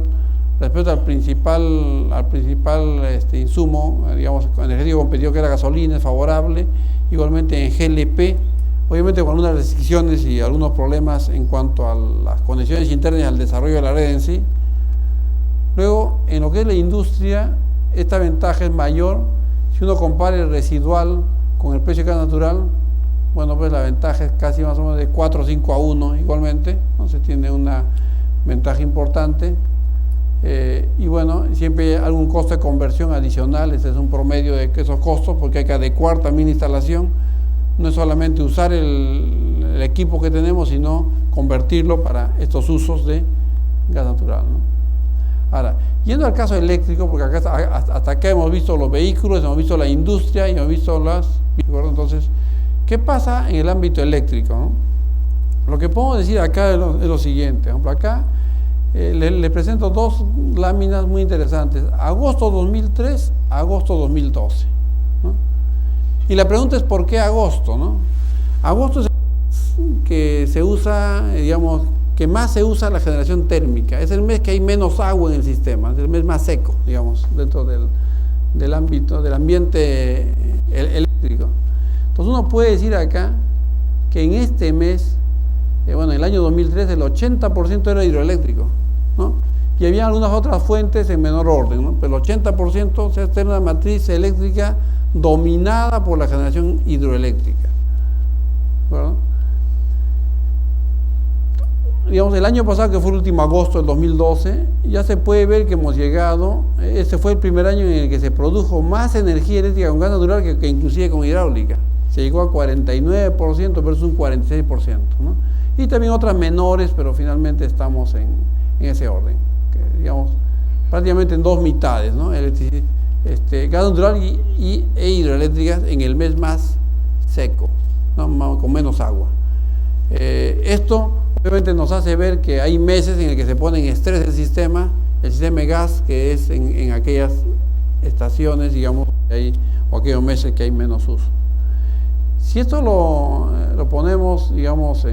respecto al principal insumo, digamos, energético competitivo, que es la gasolina, es favorable. Igualmente en GLP, obviamente con algunas restricciones y algunos problemas en cuanto a las conexiones internas y al desarrollo de la red en sí. Luego, en lo que es la industria, esta ventaja es mayor. Si uno compara el residual con el precio de gas natural, bueno, pues la ventaja es casi más o menos de 4 o 5 a 1 igualmente, entonces tiene una ventaja importante. Y bueno, siempre hay algún costo de conversión adicional. Ese es un promedio de esos costos, porque hay que adecuar también la instalación. No es solamente usar el equipo que tenemos, sino convertirlo para estos usos de gas natural, ¿no? Ahora, yendo al caso eléctrico, porque hasta acá hemos visto los vehículos, hemos visto la industria y hemos visto entonces, ¿qué pasa en el ámbito eléctrico, ¿no? Lo que podemos decir acá es lo siguiente. Por ejemplo, acá le presento 2 láminas muy interesantes: agosto 2003, agosto 2012, ¿no? Y la pregunta es ¿por qué agosto, no? Agosto es el mes que se usa, digamos, que más se usa la generación térmica. Es el mes que hay menos agua en el sistema, es el mes más seco, digamos, dentro del ámbito, del ambiente eléctrico. Entonces uno puede decir acá que en este mes, en el año 2003, el 80% era hidroeléctrico, ¿no? Y había algunas otras fuentes en menor orden, ¿no? Pero el 80% se hace una matriz eléctrica dominada por la generación hidroeléctrica, ¿verdad? digamos, el año pasado, que fue el último agosto del 2012, ya se puede ver que hemos llegado, este fue el primer año en el que se produjo más energía eléctrica con gas natural que inclusive con hidráulica. Se llegó a 49% versus un 46%, ¿no? Y también otras menores, pero finalmente estamos en ese orden, que, digamos, prácticamente en dos mitades, ¿no? Gas natural e hidroeléctricas en el mes más seco, ¿no? Con menos agua. Esto obviamente nos hace ver que hay meses en el que se pone en estrés el sistema de gas, que es en aquellas estaciones, digamos, o aquellos meses que hay menos uso. Si esto lo ponemos, digamos,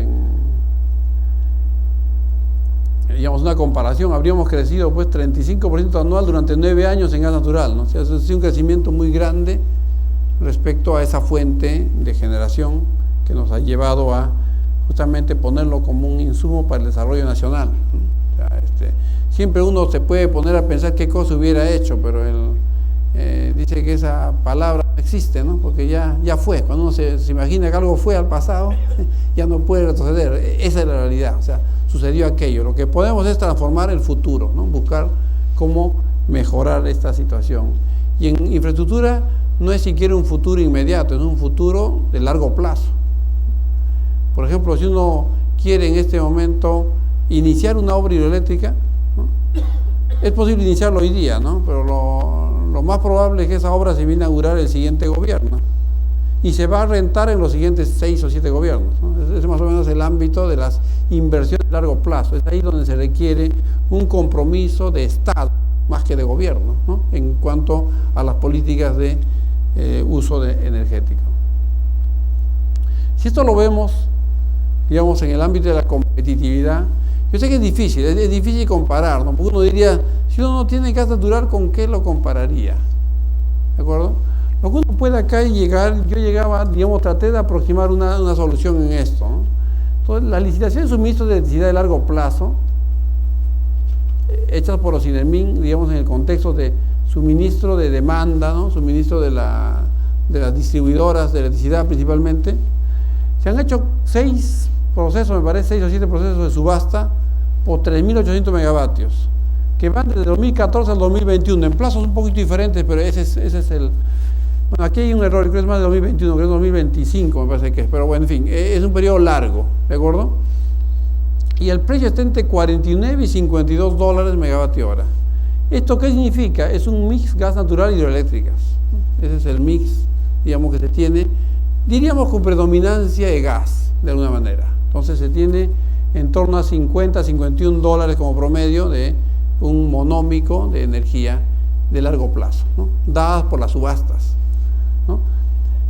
una comparación, habríamos crecido pues 35% anual durante 9 años en gas natural, ¿no? O sea, es un crecimiento muy grande respecto a esa fuente de generación que nos ha llevado a justamente ponerlo como un insumo para el desarrollo nacional. O sea, siempre uno se puede poner a pensar qué cosa hubiera hecho, pero dice que esa palabra no existe, ¿no? Porque ya fue. Cuando uno se imagina que algo fue al pasado, ya no puede retroceder. Esa es la realidad. O sea, sucedió aquello. Lo que podemos es transformar el futuro, ¿no? Buscar cómo mejorar esta situación. Y en infraestructura no es siquiera un futuro inmediato, es un futuro de largo plazo. Por ejemplo, si uno quiere en este momento iniciar una obra hidroeléctrica, ¿no? Es posible iniciarlo hoy día, ¿no? Pero lo más probable es que esa obra se va a inaugurar el siguiente gobierno y se va a rentar en los siguientes 6 o 7 gobiernos, ¿no? Ese es más o menos el ámbito de las inversiones a largo plazo. Es ahí donde se requiere un compromiso de Estado más que de gobierno, ¿no? En cuanto a las políticas de uso energético. Si esto lo vemos, digamos, en el ámbito de la competitividad, yo sé que es difícil comparar, ¿no? Porque uno diría, si uno no tiene gas natural, ¿con qué lo compararía? ¿De acuerdo? Lo que uno puede acá llegar, yo llegaba, digamos, traté de aproximar una solución en esto, ¿no? Entonces, la licitación de suministro de electricidad de largo plazo, hechas por los INERMIN, digamos, en el contexto de suministro de demanda, ¿no? Suministro de las distribuidoras de electricidad principalmente, se han hecho 6 procesos, me parece, 6 o 7 procesos de subasta por 3.800 megavatios, que van desde 2014 al 2021, en plazos un poquito diferentes, pero ese es el... Bueno, aquí hay un error, creo que es más de 2021, creo que es 2025, me parece que es, pero bueno, en fin, es un periodo largo, ¿de acuerdo? Y el precio está entre 49 y 52 dólares megavatio hora. ¿Esto qué significa? Es un mix gas natural e hidroeléctricas. Ese es el mix, digamos, que se tiene, diríamos con predominancia de gas, de alguna manera. Entonces se tiene en torno a 50, 51 dólares como promedio de un monómico de energía de largo plazo, ¿no? Dadas por las subastas, ¿no?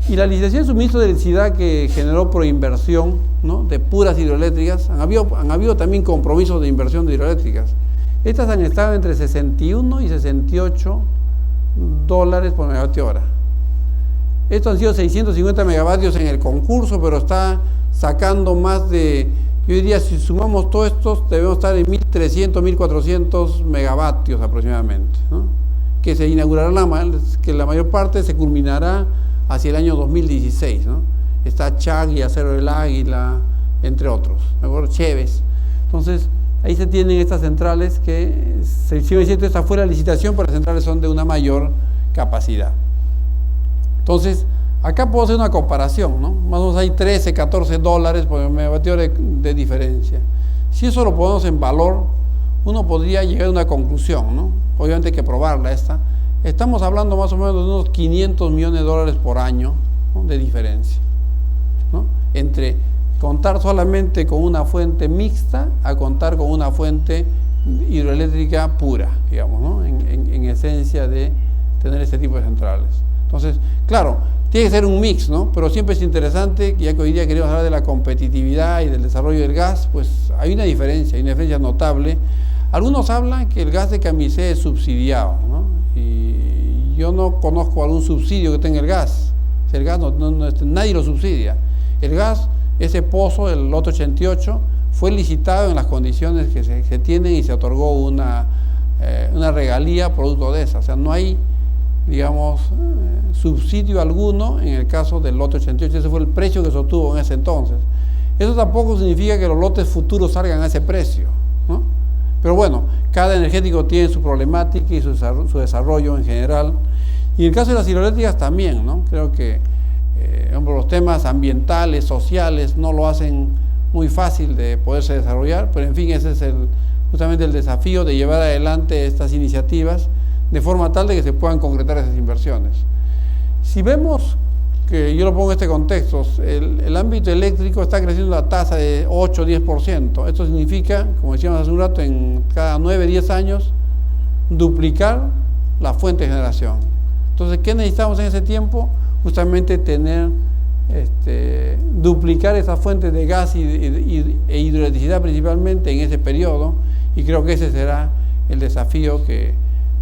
Y la licitación de suministro de electricidad que generó Proinversión, ¿no? De puras hidroeléctricas, han habido también compromisos de inversión de hidroeléctricas. Estas han estado entre 61 y 68 dólares por megavatio hora. Estos han sido 650 megavatios en el concurso, pero está sacando más de, yo diría, si sumamos todos estos, debemos estar en 1.300, 1.400 megavatios aproximadamente, ¿no? Que se inaugurará, que la mayor parte se culminará hacia el año 2016, ¿no? Está Chagui, Acero del Águila, entre otros, ¿de acuerdo? Chévez. Entonces, ahí se tienen estas centrales que, si me siento, está fuera de licitación, pero las centrales son de una mayor capacidad. Entonces, acá puedo hacer una comparación, ¿no? Más o menos hay 13, 14 dólares por megavatio de diferencia. Si eso lo ponemos en valor, uno podría llegar a una conclusión, ¿no? Obviamente hay que probarla esta. Estamos hablando más o menos de unos 500 millones de dólares por año, ¿no? De diferencia, ¿no? Entre contar solamente con una fuente mixta a contar con una fuente hidroeléctrica pura, digamos, ¿no? En esencia de tener este tipo de centrales. Entonces, claro, tiene que ser un mix, ¿no? Pero siempre es interesante, ya que hoy día queremos hablar de la competitividad y del desarrollo del gas, pues hay una diferencia notable. Algunos hablan que el gas de Camisea es subsidiado, ¿no? Y yo no conozco algún subsidio que tenga el gas. El gas nadie lo subsidia. El gas, ese pozo, el lote 88, fue licitado en las condiciones que se tienen y se otorgó una regalía producto de esa. O sea, no hay, digamos, subsidio alguno en el caso del lote 88. Ese fue el precio que se obtuvo en ese entonces. Eso tampoco significa que los lotes futuros salgan a ese precio, ¿no? Pero bueno, cada energético tiene su problemática y su desarrollo en general. Y en el caso de las hidroeléctricas también, ¿no? Creo que los temas ambientales, sociales, no lo hacen muy fácil de poderse desarrollar, pero en fin, ese es justamente el desafío de llevar adelante estas iniciativas de forma tal de que se puedan concretar esas inversiones. Si vemos que yo lo pongo en este contexto, el ámbito eléctrico está creciendo a tasa de 8-10%. Esto significa, como decíamos hace un rato, en cada 9-10 años, duplicar la fuente de generación. Entonces, ¿qué necesitamos en ese tiempo? Justamente duplicar esas fuentes de gas e hidroelectricidad principalmente en ese periodo, y creo que ese será el desafío que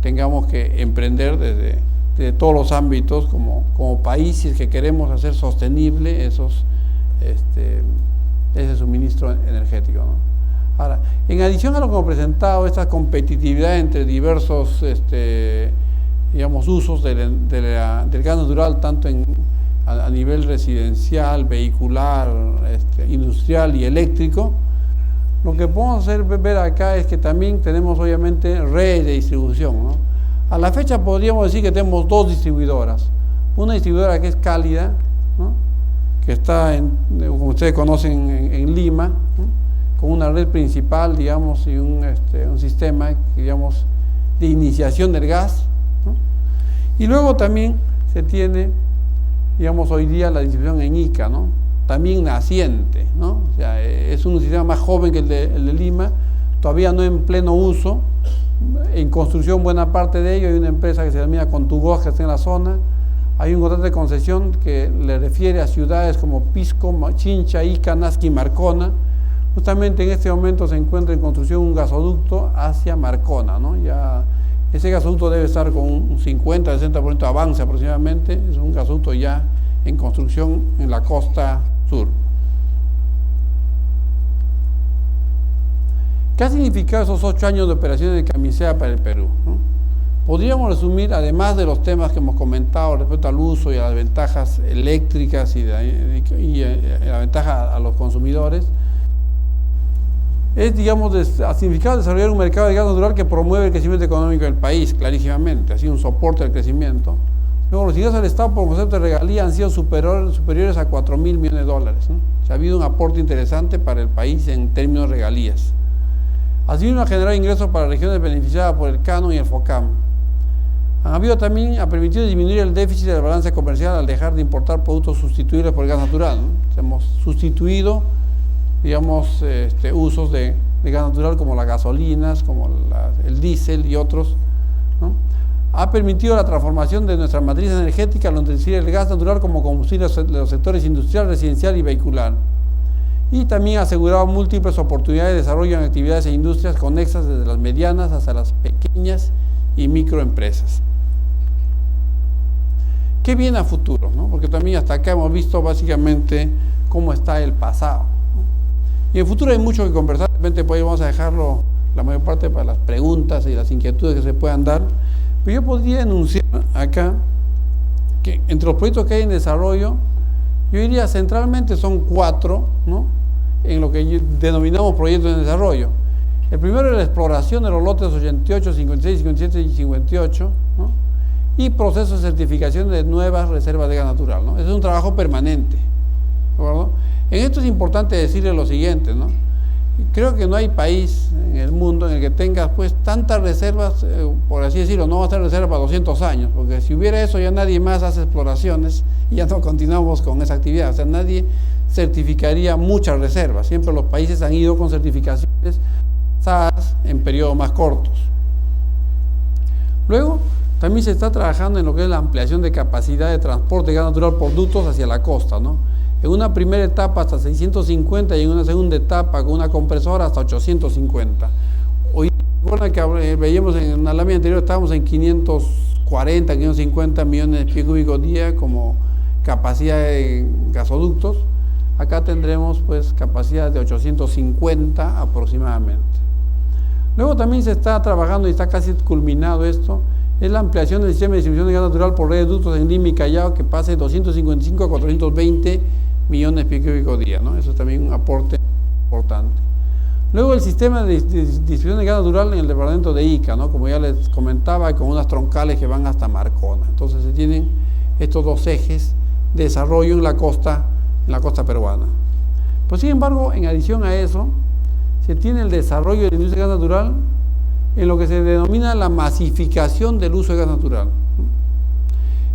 tengamos que emprender desde todos los ámbitos como país, si es que queremos hacer sostenible ese suministro energético, ¿no? Ahora, en adición a lo que hemos presentado, esta competitividad entre diversos usos del gas natural, tanto a nivel residencial, vehicular, industrial y eléctrico, lo que podemos ver acá es que también tenemos obviamente redes de distribución, ¿no? A la fecha podríamos decir que tenemos dos distribuidoras. Una distribuidora que es Cálida, ¿no? Que está, como ustedes conocen, en Lima, ¿no? Con una red principal, digamos, y un sistema, digamos, de iniciación del gas, ¿no? Y luego también se tiene, digamos, hoy día la distribución en Ica, ¿no? También naciente, ¿no? O sea, es un sistema más joven que el de Lima, todavía no en pleno uso, en construcción buena parte de ello. Hay una empresa que se denomina Contugoas que está en la zona, hay un contrato de concesión que le refiere a ciudades como Pisco, Chincha, Ica, Nasqui y Marcona. Justamente en este momento se encuentra en construcción un gasoducto hacia Marcona, ¿no? Ya ese gasoducto debe estar con un 50-60% de avance aproximadamente, es un gasoducto ya en construcción en la costa sur. ¿Qué ha significado esos 8 años de operaciones de Camisea para el Perú, ¿no? Podríamos resumir, además de los temas que hemos comentado respecto al uso y a las ventajas eléctricas y la ventaja a los consumidores, ha significado desarrollar un mercado de gas natural que promueve el crecimiento económico del país, clarísimamente, ha sido un soporte al crecimiento. Luego, los ingresos del Estado por concepto de regalía han sido superiores a 4.000 millones de dólares, ¿no? O sea, ha habido un aporte interesante para el país en términos de regalías. Asimismo, ha generado ingresos para regiones beneficiadas por el Canon y el FOCAM. Ha permitido disminuir el déficit de la balanza comercial al dejar de importar productos sustituibles por el gas natural, ¿no? Hemos sustituido, digamos, usos de gas natural como las gasolinas, como el diésel y otros, ¿no? Ha permitido la transformación de nuestra matriz energética al introducir el gas natural como combustible de los sectores industrial, residencial y vehicular. Y también ha asegurado múltiples oportunidades de desarrollo en actividades e industrias conexas desde las medianas hasta las pequeñas y microempresas. ¿Qué viene a futuro, ¿no? Porque también hasta acá hemos visto básicamente cómo está el pasado, ¿no? Y en el futuro hay mucho que conversar, de repente pues vamos a dejarlo la mayor parte para las preguntas y las inquietudes que se puedan dar. Pero yo podría enunciar acá que entre los proyectos que hay en desarrollo, yo diría centralmente son 4, ¿no? En lo que denominamos proyectos de desarrollo. El primero es la exploración de los lotes 88, 56, 57 y 58, ¿no? Y procesos de certificación de nuevas reservas de gas natural, ¿no? Ese es un trabajo permanente, ¿de acuerdo? En esto es importante decirle lo siguiente, ¿no? Creo que no hay país en el mundo en el que tenga pues tantas reservas, por así decirlo, no va a ser reserva para 200 años, porque si hubiera eso ya nadie más hace exploraciones y ya no continuamos con esa actividad. O sea, nadie certificaría muchas reservas. Siempre los países han ido con certificaciones en periodos más cortos. Luego, también se está trabajando en lo que es la ampliación de capacidad de transporte de gas natural por ductos hacia la costa, ¿no? En una primera etapa hasta 650 y en una segunda etapa con una compresora hasta 850. Hoy, recuerdan que veíamos en la lámina anterior, estábamos en 540, 550 millones de pies cúbicos día como capacidad de gasoductos. Acá tendremos pues capacidad de 850 aproximadamente. Luego también se está trabajando y está casi culminado esto, es la ampliación del sistema de distribución de gas natural por redes de ductos en Lima y Callao, que pase de 255 a 420 millones de pies cúbicos día, ¿no? Eso es también un aporte importante. Luego el sistema de distribución de gas natural en el departamento de Ica, ¿no? Como ya les comentaba, con unas troncales que van hasta Marcona. Entonces se tienen estos dos ejes de desarrollo en la costa peruana. Pues sin embargo, en adición a eso, se tiene el desarrollo de la industria de gas natural en lo que se denomina la masificación del uso de gas natural.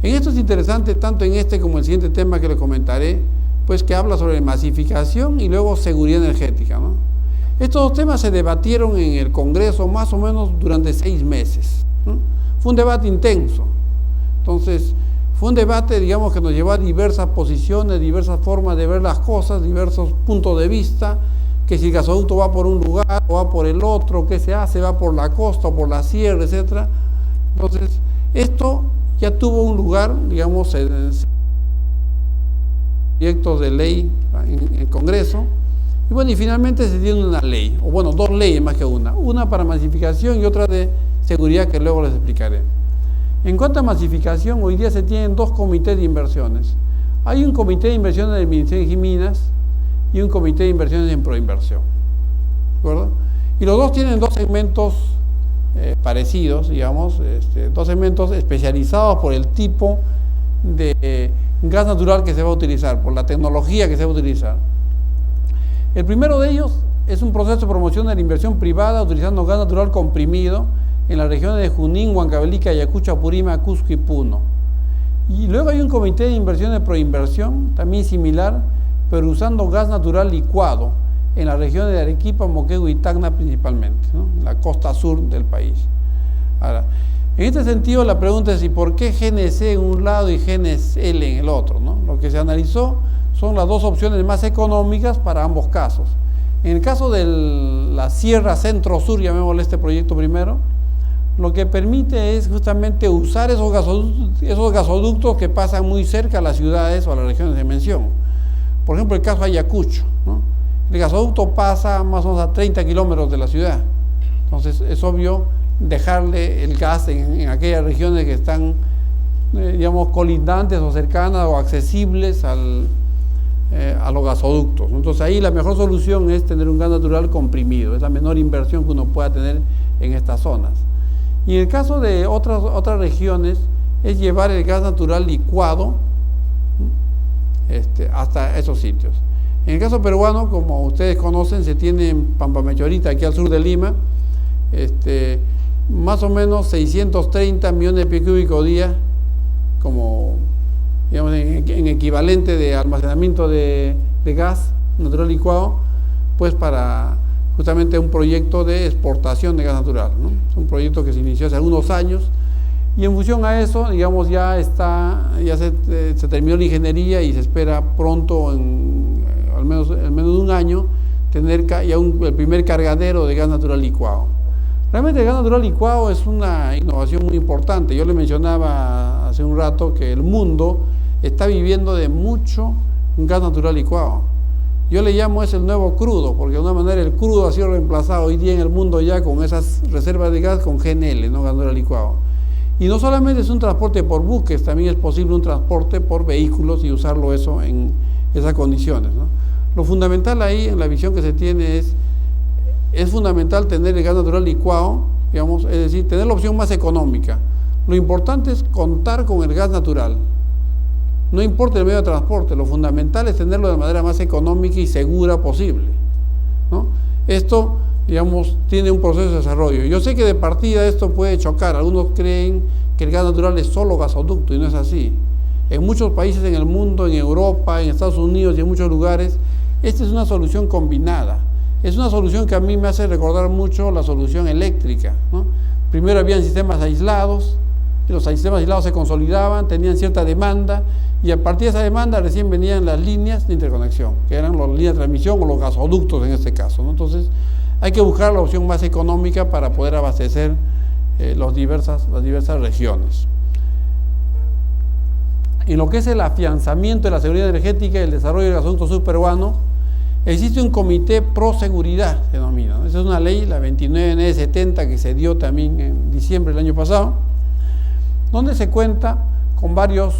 En esto es interesante, tanto en este como en el siguiente tema que les comentaré, pues que habla sobre masificación y luego seguridad energética, ¿no? Estos dos temas se debatieron en el Congreso más o menos durante 6 meses, ¿no? Fue un debate intenso. Entonces, fue un debate, digamos, que nos llevó a diversas posiciones, diversas formas de ver las cosas, diversos puntos de vista, que si el gasoducto va por un lugar o va por el otro, qué se hace, va por la costa o por la sierra, etc. Entonces, esto ya tuvo un lugar, digamos, en proyectos de ley en el Congreso. Y bueno, y finalmente se tiene una ley, o bueno, 2 leyes más que una para masificación y otra de seguridad que luego les explicaré. En cuanto a masificación, hoy día se tienen 2 comités de inversiones. Hay un comité de inversiones del Ministerio de Minas y un comité de inversiones en Proinversión, ¿de acuerdo? Y los dos tienen 2 segmentos parecidos, digamos, 2 segmentos especializados por el tipo de gas natural que se va a utilizar, por la tecnología que se va a utilizar. El primero de ellos es un proceso de promoción de la inversión privada utilizando gas natural comprimido en las regiones de Junín, Huancavelica, Ayacucho, Apurímac, Cusco y Puno. Y luego hay un comité de inversión de Proinversión, también similar, pero usando gas natural licuado en las regiones de Arequipa, Moquegua y Tacna principalmente, ¿no? En la costa sur del país. Ahora, en este sentido la pregunta es: ¿y por qué GNC en un lado y GNL en el otro, ¿no? Lo que se analizó son las 2 opciones más económicas para ambos casos. En el caso de la Sierra Centro-Sur, llamémosle este proyecto primero, lo que permite es justamente usar esos gasoductos que pasan muy cerca a las ciudades o a las regiones de mención. Por ejemplo, el caso de Ayacucho, ¿no? El gasoducto pasa más o menos a 30 kilómetros de la ciudad. Entonces es obvio dejarle el gas en aquellas regiones que están, digamos, colindantes o cercanas o accesibles a los gasoductos. Entonces ahí la mejor solución es tener un gas natural comprimido, es la menor inversión que uno pueda tener en estas zonas. Y en el caso de otras regiones es llevar el gas natural licuado hasta esos sitios. En el caso peruano, como ustedes conocen, se tiene en Pampamechorita, aquí al sur de Lima, más o menos 630 millones de pies cúbicos día, como digamos en equivalente de almacenamiento de gas natural licuado, pues para justamente un proyecto de exportación de gas natural, ¿no? Es un proyecto que se inició hace algunos años y en función a eso, digamos, ya se terminó la ingeniería y se espera pronto, al menos de un año, tener ya el primer cargadero de gas natural licuado. Realmente el gas natural licuado es una innovación muy importante. Yo le mencionaba hace un rato que el mundo está viviendo de mucho gas natural licuado. Yo le llamo es el nuevo crudo, porque de una manera el crudo ha sido reemplazado hoy día en el mundo ya con esas reservas de gas con GNL, ¿no? Gas natural licuado. Y no solamente es un transporte por buques, también es posible un transporte por vehículos y usarlo eso en esas condiciones, ¿no? Lo fundamental ahí, en la visión que se tiene, es fundamental tener el gas natural licuado, digamos, es decir, tener la opción más económica. Lo importante es contar con el gas natural. No importa el medio de transporte, lo fundamental es tenerlo de manera más económica y segura posible, ¿no? Esto, digamos, tiene un proceso de desarrollo. Yo sé que de partida esto puede chocar. Algunos creen que el gas natural es solo gasoducto y no es así. En muchos países en el mundo, en Europa, en Estados Unidos y en muchos lugares, esta es una solución combinada. Es una solución que a mí me hace recordar mucho la solución eléctrica, ¿no? Primero habían sistemas aislados, y los sistemas aislados se consolidaban, tenían cierta demanda, y a partir de esa demanda recién venían las líneas de interconexión, que eran las líneas de transmisión o los gasoductos en este caso, ¿no? Entonces hay que buscar la opción más económica para poder abastecer las diversas regiones. En lo que es el afianzamiento de la seguridad energética y el desarrollo del gasoducto subperuano, existe un comité pro seguridad, se denomina, ¿no? Esa es una ley, la 29N70, que se dio también en diciembre del año pasado, donde se cuenta con varios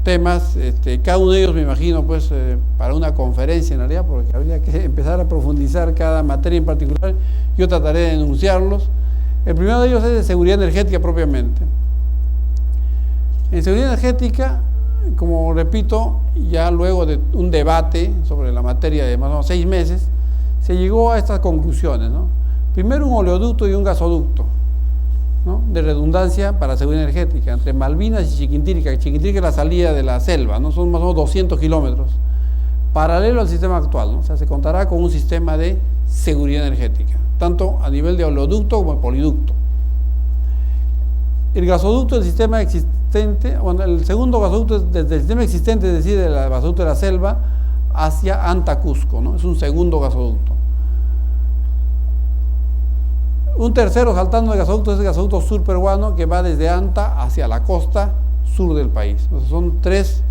temas, cada uno de ellos me imagino pues para una conferencia en realidad, porque habría que empezar a profundizar cada materia en particular. Yo trataré de enunciarlos. El primero de ellos es de seguridad energética propiamente. En seguridad energética, como repito, ya luego de un debate sobre la materia de más o menos 6 meses, se llegó a estas conclusiones, ¿no? Primero, un oleoducto y un gasoducto, ¿no?, de redundancia para seguridad energética, entre Malvinas y Chiquinquirá. Chiquinquirá es la salida de la selva, ¿no? Son más o menos 200 kilómetros, paralelo al sistema actual, ¿no? O sea, se contará con un sistema de seguridad energética, tanto a nivel de oleoducto como de poliducto. El gasoducto del sistema existente, bueno, el segundo gasoducto es desde el sistema existente, es decir, del gasoducto de la selva hacia Anta, Cusco, ¿no? Es un segundo gasoducto. Un tercero, saltando el gasoducto, es el gasoducto sur peruano, que va desde Anta hacia la costa sur del país. Entonces son 3,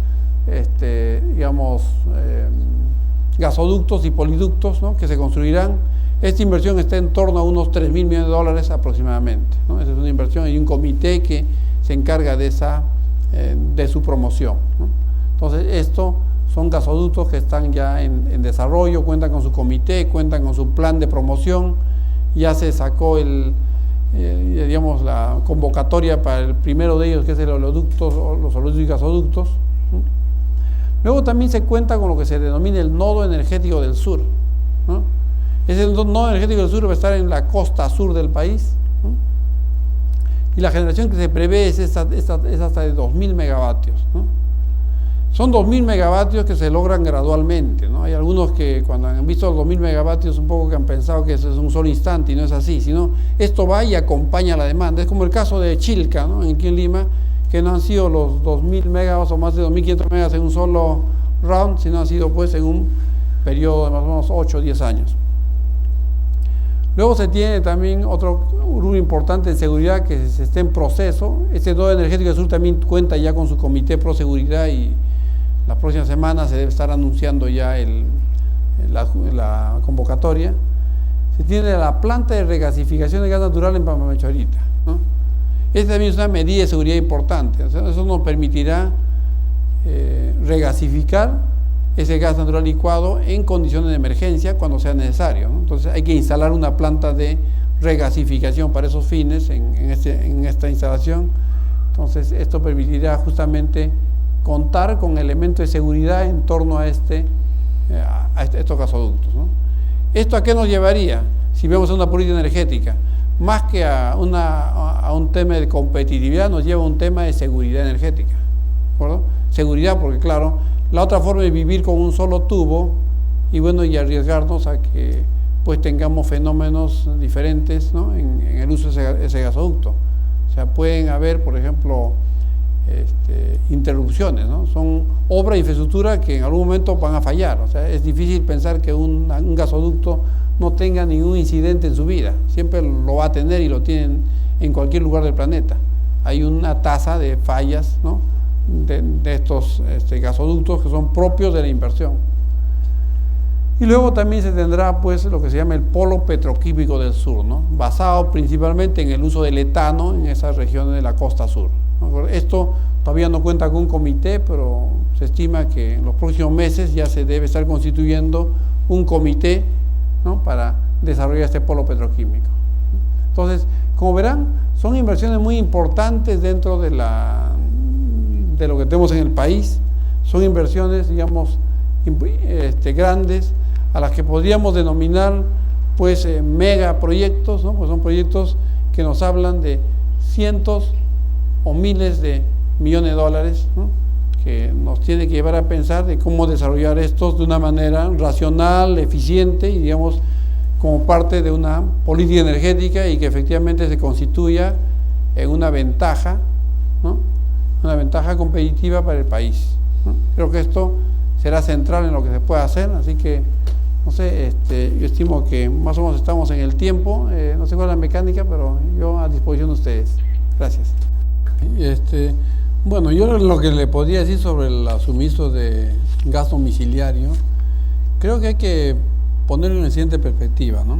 gasoductos y poliductos, ¿no?, que se construirán. Esta inversión está en torno a unos 3.000 millones de dólares aproximadamente, ¿no? Esa es una inversión y un comité que se encarga de su promoción, ¿no? Entonces, estos son gasoductos que están ya en desarrollo, cuentan con su comité, cuentan con su plan de promoción. Ya se sacó la convocatoria para el primero de ellos, que es los oleoductos y gasoductos, ¿no? Luego también se cuenta con lo que se denomina el nodo energético del sur, ¿no? Ese nodo energético del sur va a estar en la costa sur del país, ¿no? Y la generación que se prevé es hasta de 2.000 megavatios, ¿no? Son 2.000 megavatios que se logran gradualmente, ¿no? Hay algunos que cuando han visto los 2.000 megavatios un poco que han pensado que eso es un solo instante, y no es así, sino esto va y acompaña la demanda. Es como el caso de Chilca, ¿no?, aquí en Lima, que no han sido los 2.000 megas o más de 2.500 megas en un solo round, sino han sido pues en un periodo de más o menos 8 o 10 años. Luego se tiene también otro rubro importante en seguridad que se está en proceso. Este nodo energético del sur también cuenta ya con su comité pro seguridad, y las próximas semanas se debe estar anunciando ya la convocatoria. Se tiene la planta de regasificación de gas natural en Pampamechorita, ¿no? Esta también es una medida de seguridad importante. O sea, eso nos permitirá regasificar ese gas natural licuado en condiciones de emergencia cuando sea necesario, ¿no? Entonces hay que instalar una planta de regasificación para esos fines en esta instalación. Entonces esto permitirá justamente contar con elementos de seguridad en torno a estos gasoductos, ¿no? ¿Esto a qué nos llevaría? Si vemos una política energética, más que a un tema de competitividad, nos lleva a un tema de seguridad energética, ¿de acuerdo? Seguridad porque, claro, la otra forma es vivir con un solo tubo y arriesgarnos a que pues tengamos fenómenos diferentes, ¿no?, en el uso de ese gasoducto. O sea, pueden haber, por ejemplo, interrupciones, ¿no? Son obras de infraestructura que en algún momento van a fallar. O sea, es difícil pensar que un gasoducto no tenga ningún incidente en su vida. Siempre lo va a tener, y lo tienen en cualquier lugar del planeta. Hay una tasa de fallas, ¿no?, de estos gasoductos que son propios de la inversión. Y luego también se tendrá pues lo que se llama el polo petroquímico del sur, ¿no?, basado principalmente en el uso del etano en esas regiones de la costa sur, ¿no? Esto todavía no cuenta con un comité, pero se estima que en los próximos meses ya se debe estar constituyendo un comité, ¿no?, para desarrollar este polo petroquímico. Entonces, como verán, son inversiones muy importantes dentro de lo que tenemos en el país. Son inversiones, digamos, grandes, a las que podríamos denominar pues megaproyectos, ¿no? Pues son proyectos que nos hablan de cientos o miles de millones de dólares, ¿no?, que nos tiene que llevar a pensar de cómo desarrollar estos de una manera racional, eficiente y, digamos, como parte de una política energética, y que efectivamente se constituya en una ventaja, ¿no?, una ventaja competitiva para el país, ¿no? Creo que esto será central en lo que se pueda hacer, así que, no sé, yo estimo que más o menos estamos en el tiempo, no sé cuál es la mecánica, pero yo a disposición de ustedes. Gracias. Bueno, yo lo que le podría decir sobre el suministro de gas domiciliario, creo que hay que ponerlo en la siguiente perspectiva, ¿no?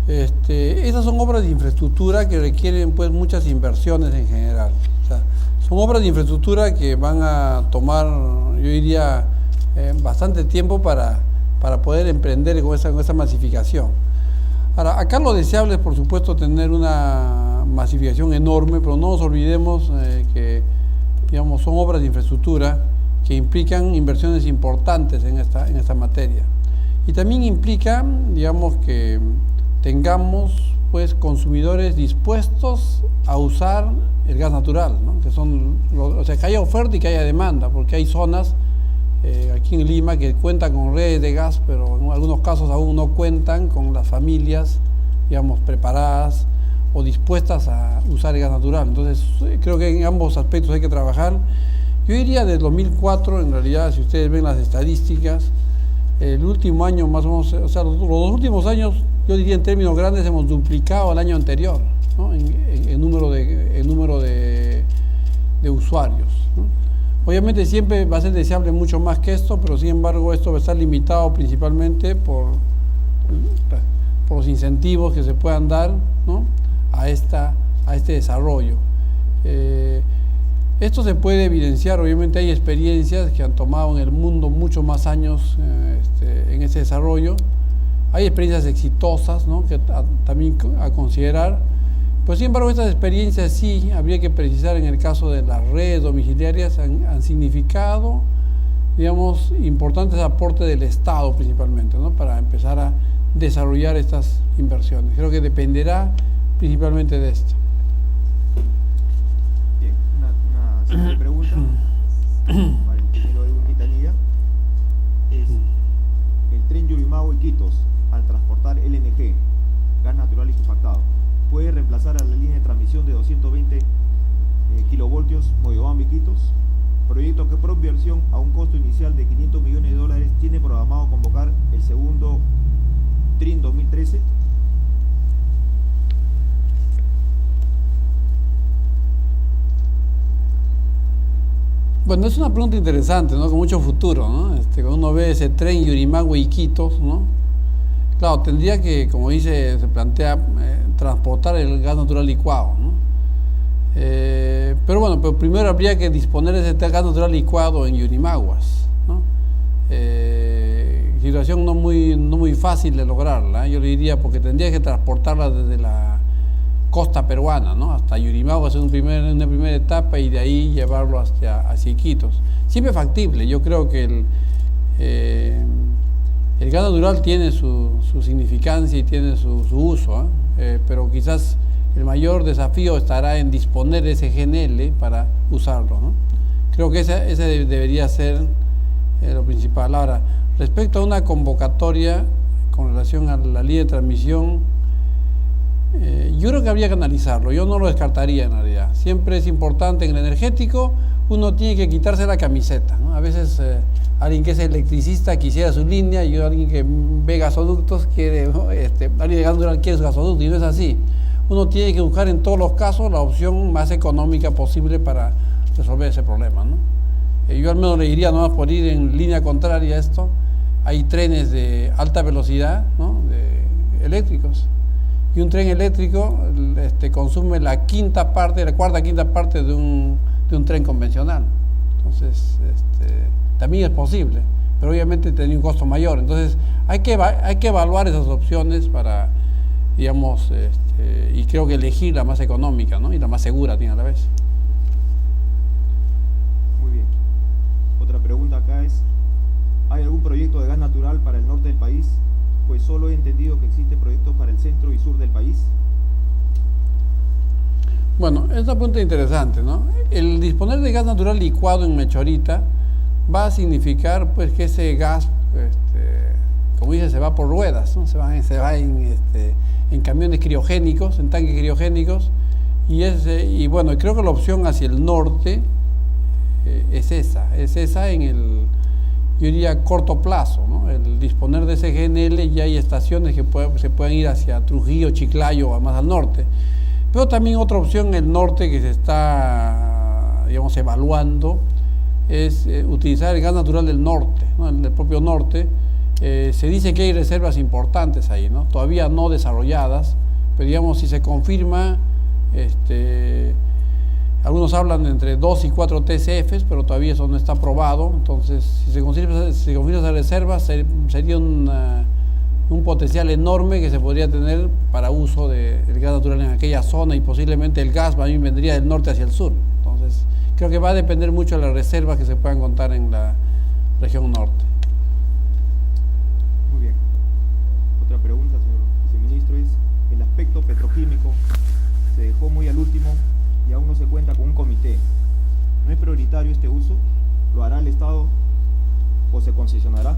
Esas son obras de infraestructura que requieren pues muchas inversiones en general. O sea, son obras de infraestructura que van a tomar, yo diría, bastante tiempo para poder emprender con esa masificación. Ahora, acá lo deseable es, por supuesto, tener una masificación enorme, pero no nos olvidemos que, digamos, son obras de infraestructura que implican inversiones importantes en esta materia. Y también implica, digamos, que tengamos pues consumidores dispuestos a usar el gas natural, ¿no? Que son, o sea, que haya oferta y que haya demanda, porque hay zonas aquí en Lima que cuentan con redes de gas, pero en algunos casos aún no cuentan con las familias, digamos, preparadas o dispuestas a usar el gas natural. Entonces, creo que en ambos aspectos hay que trabajar. Yo diría desde 2004, en realidad, si ustedes ven las estadísticas, el último año más o menos, o sea, los últimos años, yo diría en términos grandes, hemos duplicado el año anterior, ¿no? en número de usuarios, ¿no? Obviamente siempre va a ser deseable mucho más que esto, pero sin embargo esto va a estar limitado principalmente por los incentivos que se puedan dar, ¿no? a este desarrollo. Esto se puede evidenciar, obviamente hay experiencias que han tomado en el mundo muchos más años en ese desarrollo. Hay experiencias exitosas, ¿no? que también a considerar, pero sin embargo estas experiencias sí, habría que precisar en el caso de las redes domiciliarias, han significado, digamos, importantes aportes del Estado principalmente, ¿no? para empezar a desarrollar estas inversiones. Creo que dependerá principalmente de esto. Bien, una siguiente pregunta para el ingeniero Edwin Quintanilla es: el tren Yurimaguas-Iquitos, al transportar LNG, gas natural licuefactado, ¿puede reemplazar a la línea de transmisión de 220 kilovoltios Moyobamba-Iquitos? Proyecto que por inversión a un costo inicial de $500 millones tiene programado convocar el segundo TRIN 2013. Bueno, es una pregunta interesante, ¿no? Con mucho futuro, ¿no? Cuando uno ve ese tren Yurimaguas-Iquitos, ¿no? Claro, tendría que, como dice, se plantea, transportar el gas natural licuado, ¿no? Pero bueno, pero primero habría que disponer de ese gas natural licuado en Yurimaguas, ¿no? Situación no muy fácil de lograrla, yo le diría, porque tendría que transportarla desde la costa peruana, ¿no? hasta Yurimaguas en una primera etapa y de ahí llevarlo hacia Iquitos. Siempre factible. Yo creo que el gas natural tiene su significancia y tiene su uso, pero quizás el mayor desafío estará en disponer de ese GNL para usarlo, ¿no? Creo que ese debería ser lo principal. Ahora, respecto a una convocatoria con relación a la línea de transmisión, yo creo que habría que analizarlo, yo no lo descartaría en realidad. Siempre es importante en el energético, uno tiene que quitarse la camiseta, ¿no? A veces alguien que es electricista quisiera su línea y alguien que ve gasoductos quiere, alguien de gas natural quiere su gasoducto, y no es así. Uno tiene que buscar en todos los casos la opción más económica posible para resolver ese problema, ¿no? Yo al menos le diría, nomás por ir en línea contraria a esto, hay trenes de alta velocidad, ¿no? Eléctricos. Y un tren eléctrico consume la cuarta quinta parte de un tren convencional. Entonces, también es posible, pero obviamente tiene un costo mayor. Entonces, hay que evaluar esas opciones para, digamos, y creo que elegir la más económica, ¿no? y la más segura a la vez. Muy bien. Otra pregunta acá es: ¿hay algún proyecto de gas natural para el norte del país? Pues solo he entendido que existen proyectos para el centro y sur del país. Bueno, es una pregunta interesante, ¿no? El disponer de gas natural licuado en Mechorita va a significar, pues, que ese gas, como dice, se va por ruedas, ¿no? Se va en camiones criogénicos, en tanques criogénicos, y bueno, creo que la opción hacia el norte es esa en el, yo diría, corto plazo, ¿no? El disponer de ese GNL, ya hay estaciones que se pueden ir hacia Trujillo, Chiclayo o más al norte. Pero también otra opción en el norte que se está, digamos, evaluando es utilizar el gas natural del norte, ¿no? Del propio norte. Se dice que hay reservas importantes ahí, ¿no? Todavía no desarrolladas, pero digamos, si se confirma, Algunos hablan de entre 2 y 4 TCFs, pero todavía eso no está probado. Entonces, si se confirma esa reserva, sería un potencial enorme que se podría tener para uso del gas natural en aquella zona, y posiblemente el gas también vendría del norte hacia el sur. Entonces, creo que va a depender mucho de las reservas que se puedan contar en la región norte. Muy bien. Otra pregunta, señor viceministro, es: el aspecto petroquímico se dejó muy al último y aún no se cuenta con un comité. ¿No es prioritario este uso? ¿Lo hará el Estado o se concesionará?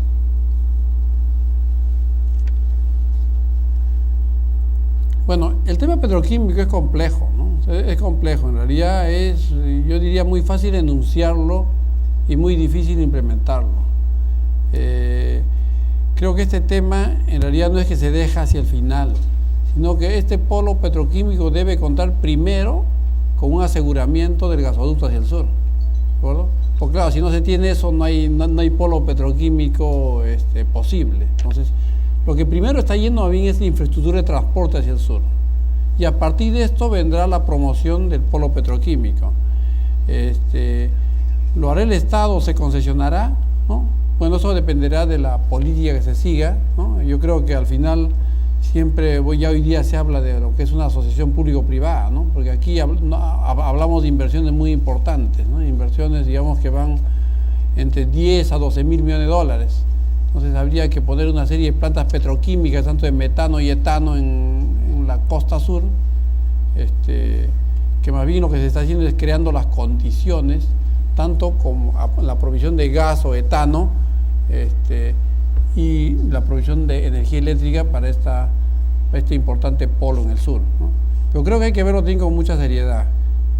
Bueno, el tema petroquímico es complejo, ¿no? Es complejo, en realidad es, yo diría, muy fácil enunciarlo y muy difícil implementarlo. Creo que este tema en realidad no es que se deja hacia el final, sino que este polo petroquímico debe contar primero con un aseguramiento del gasoducto hacia el sur, ¿de acuerdo? Porque claro, si no se tiene eso, no hay polo petroquímico posible. Entonces, lo que primero está yendo bien es la infraestructura de transporte hacia el sur, y a partir de esto vendrá la promoción del polo petroquímico. ¿Lo hará el Estado, se concesionará? ¿No? Bueno, eso dependerá de la política que se siga, ¿no? Yo creo que al final siempre, ya hoy día se habla de lo que es una asociación público-privada, ¿no? Porque aquí hablamos de inversiones muy importantes, ¿no? Inversiones, digamos, que van entre 10 a 12 mil millones de dólares. Entonces habría que poner una serie de plantas petroquímicas, tanto de metano y etano en la costa sur, que más bien lo que se está haciendo es creando las condiciones, tanto como la provisión de gas o etano, y la provisión de energía eléctrica para este importante polo en el sur, ¿no? Pero creo que hay que verlo también con mucha seriedad.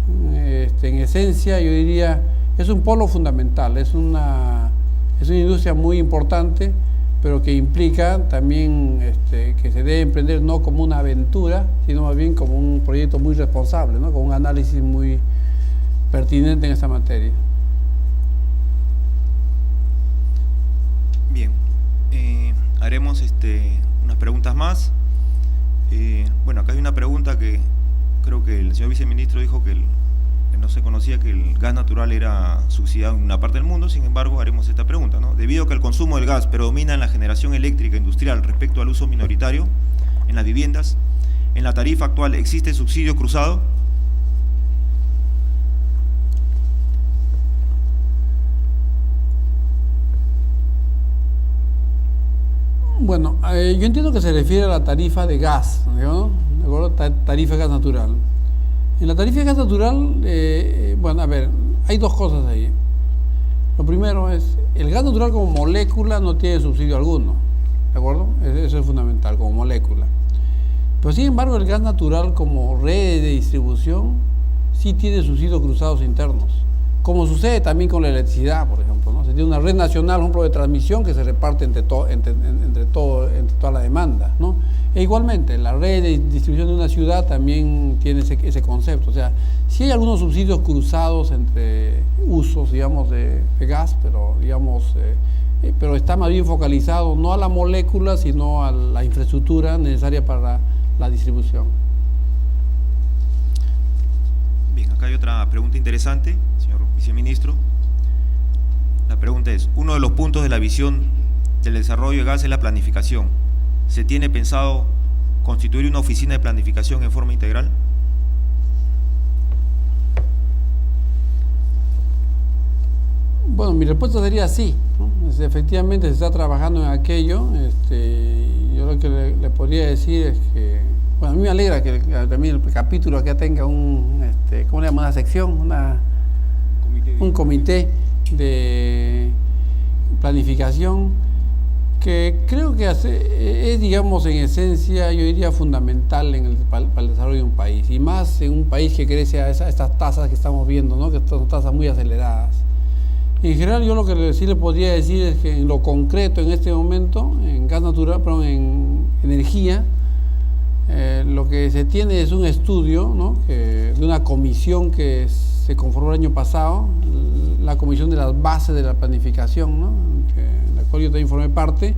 En esencia, yo diría, es un polo fundamental, es una industria muy importante, pero que implica también que se debe emprender no como una aventura, sino más bien como un proyecto muy responsable, ¿no? Con un análisis muy pertinente en esta materia. Bien, haremos unas preguntas más. Bueno, acá hay una pregunta que creo que el señor viceministro dijo que no se conocía que el gas natural era subsidiado en una parte del mundo. Sin embargo, haremos esta pregunta, ¿no? Debido a que el consumo del gas predomina en la generación eléctrica industrial respecto al uso minoritario en las viviendas, ¿en la tarifa actual existe subsidio cruzado? Bueno, yo entiendo que se refiere a la tarifa de gas, ¿no? ¿De acuerdo? Tarifa de gas natural. En la tarifa de gas natural, bueno, a ver, hay dos cosas ahí. Lo primero es, el gas natural como molécula no tiene subsidio alguno, ¿de acuerdo? Eso es fundamental, como molécula. Pero sin embargo, el gas natural como red de distribución sí tiene subsidios cruzados internos, como sucede también con la electricidad, por ejemplo, ¿no? Se tiene una red nacional, por ejemplo, de transmisión que se reparte entre toda la demanda, ¿no? E igualmente, la red de distribución de una ciudad también tiene ese concepto. O sea, sí hay algunos subsidios cruzados entre usos, digamos, de gas, pero, digamos, pero está más bien focalizado no a la molécula, sino a la infraestructura necesaria para la distribución. Bien, acá hay otra pregunta interesante, señor viceministro. La pregunta es: uno de los puntos de la visión del desarrollo de gas es la planificación. ¿Se tiene pensado constituir una oficina de planificación en forma integral? Bueno, mi respuesta sería sí, ¿no? Efectivamente se está trabajando en aquello. Yo lo que le podría decir es que, bueno, a mí me alegra que también el capítulo acá tenga ¿cómo le llaman? Una sección, un comité de planificación, que creo que es, digamos, en esencia, yo diría, fundamental para el desarrollo de un país, y más en un país que crece a estas tasas que estamos viendo, ¿no? Que son tasas muy aceleradas. En general, yo lo que sí le podría decir es que en lo concreto, en este momento, en gas natural, perdón, en energía, lo que se tiene es un estudio, ¿no? de una comisión que se conformó el año pasado, la comisión de las bases de la planificación, ¿no? En la cual yo también formé parte,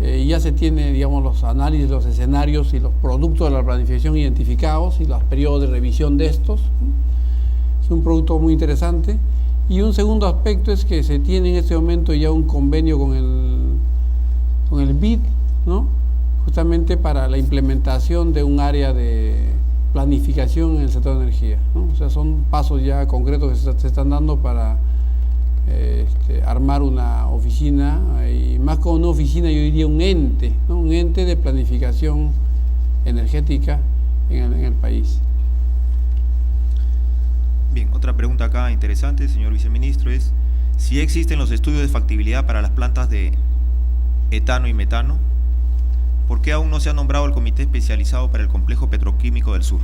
y ya se tiene, digamos, los análisis, los escenarios y los productos de la planificación identificados y los periodos de revisión de estos, ¿no? Es un producto muy interesante. Y un segundo aspecto es que se tiene en este momento ya un convenio con el BID, ¿no? Justamente para la implementación de un área de planificación en el sector de energía, ¿no? O sea, son pasos ya concretos que se están dando para armar una oficina, y más que una oficina yo diría un ente, ¿no? Un ente de planificación energética en el país. Bien, otra pregunta acá interesante, señor viceministro, es si existen los estudios de factibilidad para las plantas de etano y metano, ¿por qué aún no se ha nombrado el comité especializado para el complejo petroquímico del sur?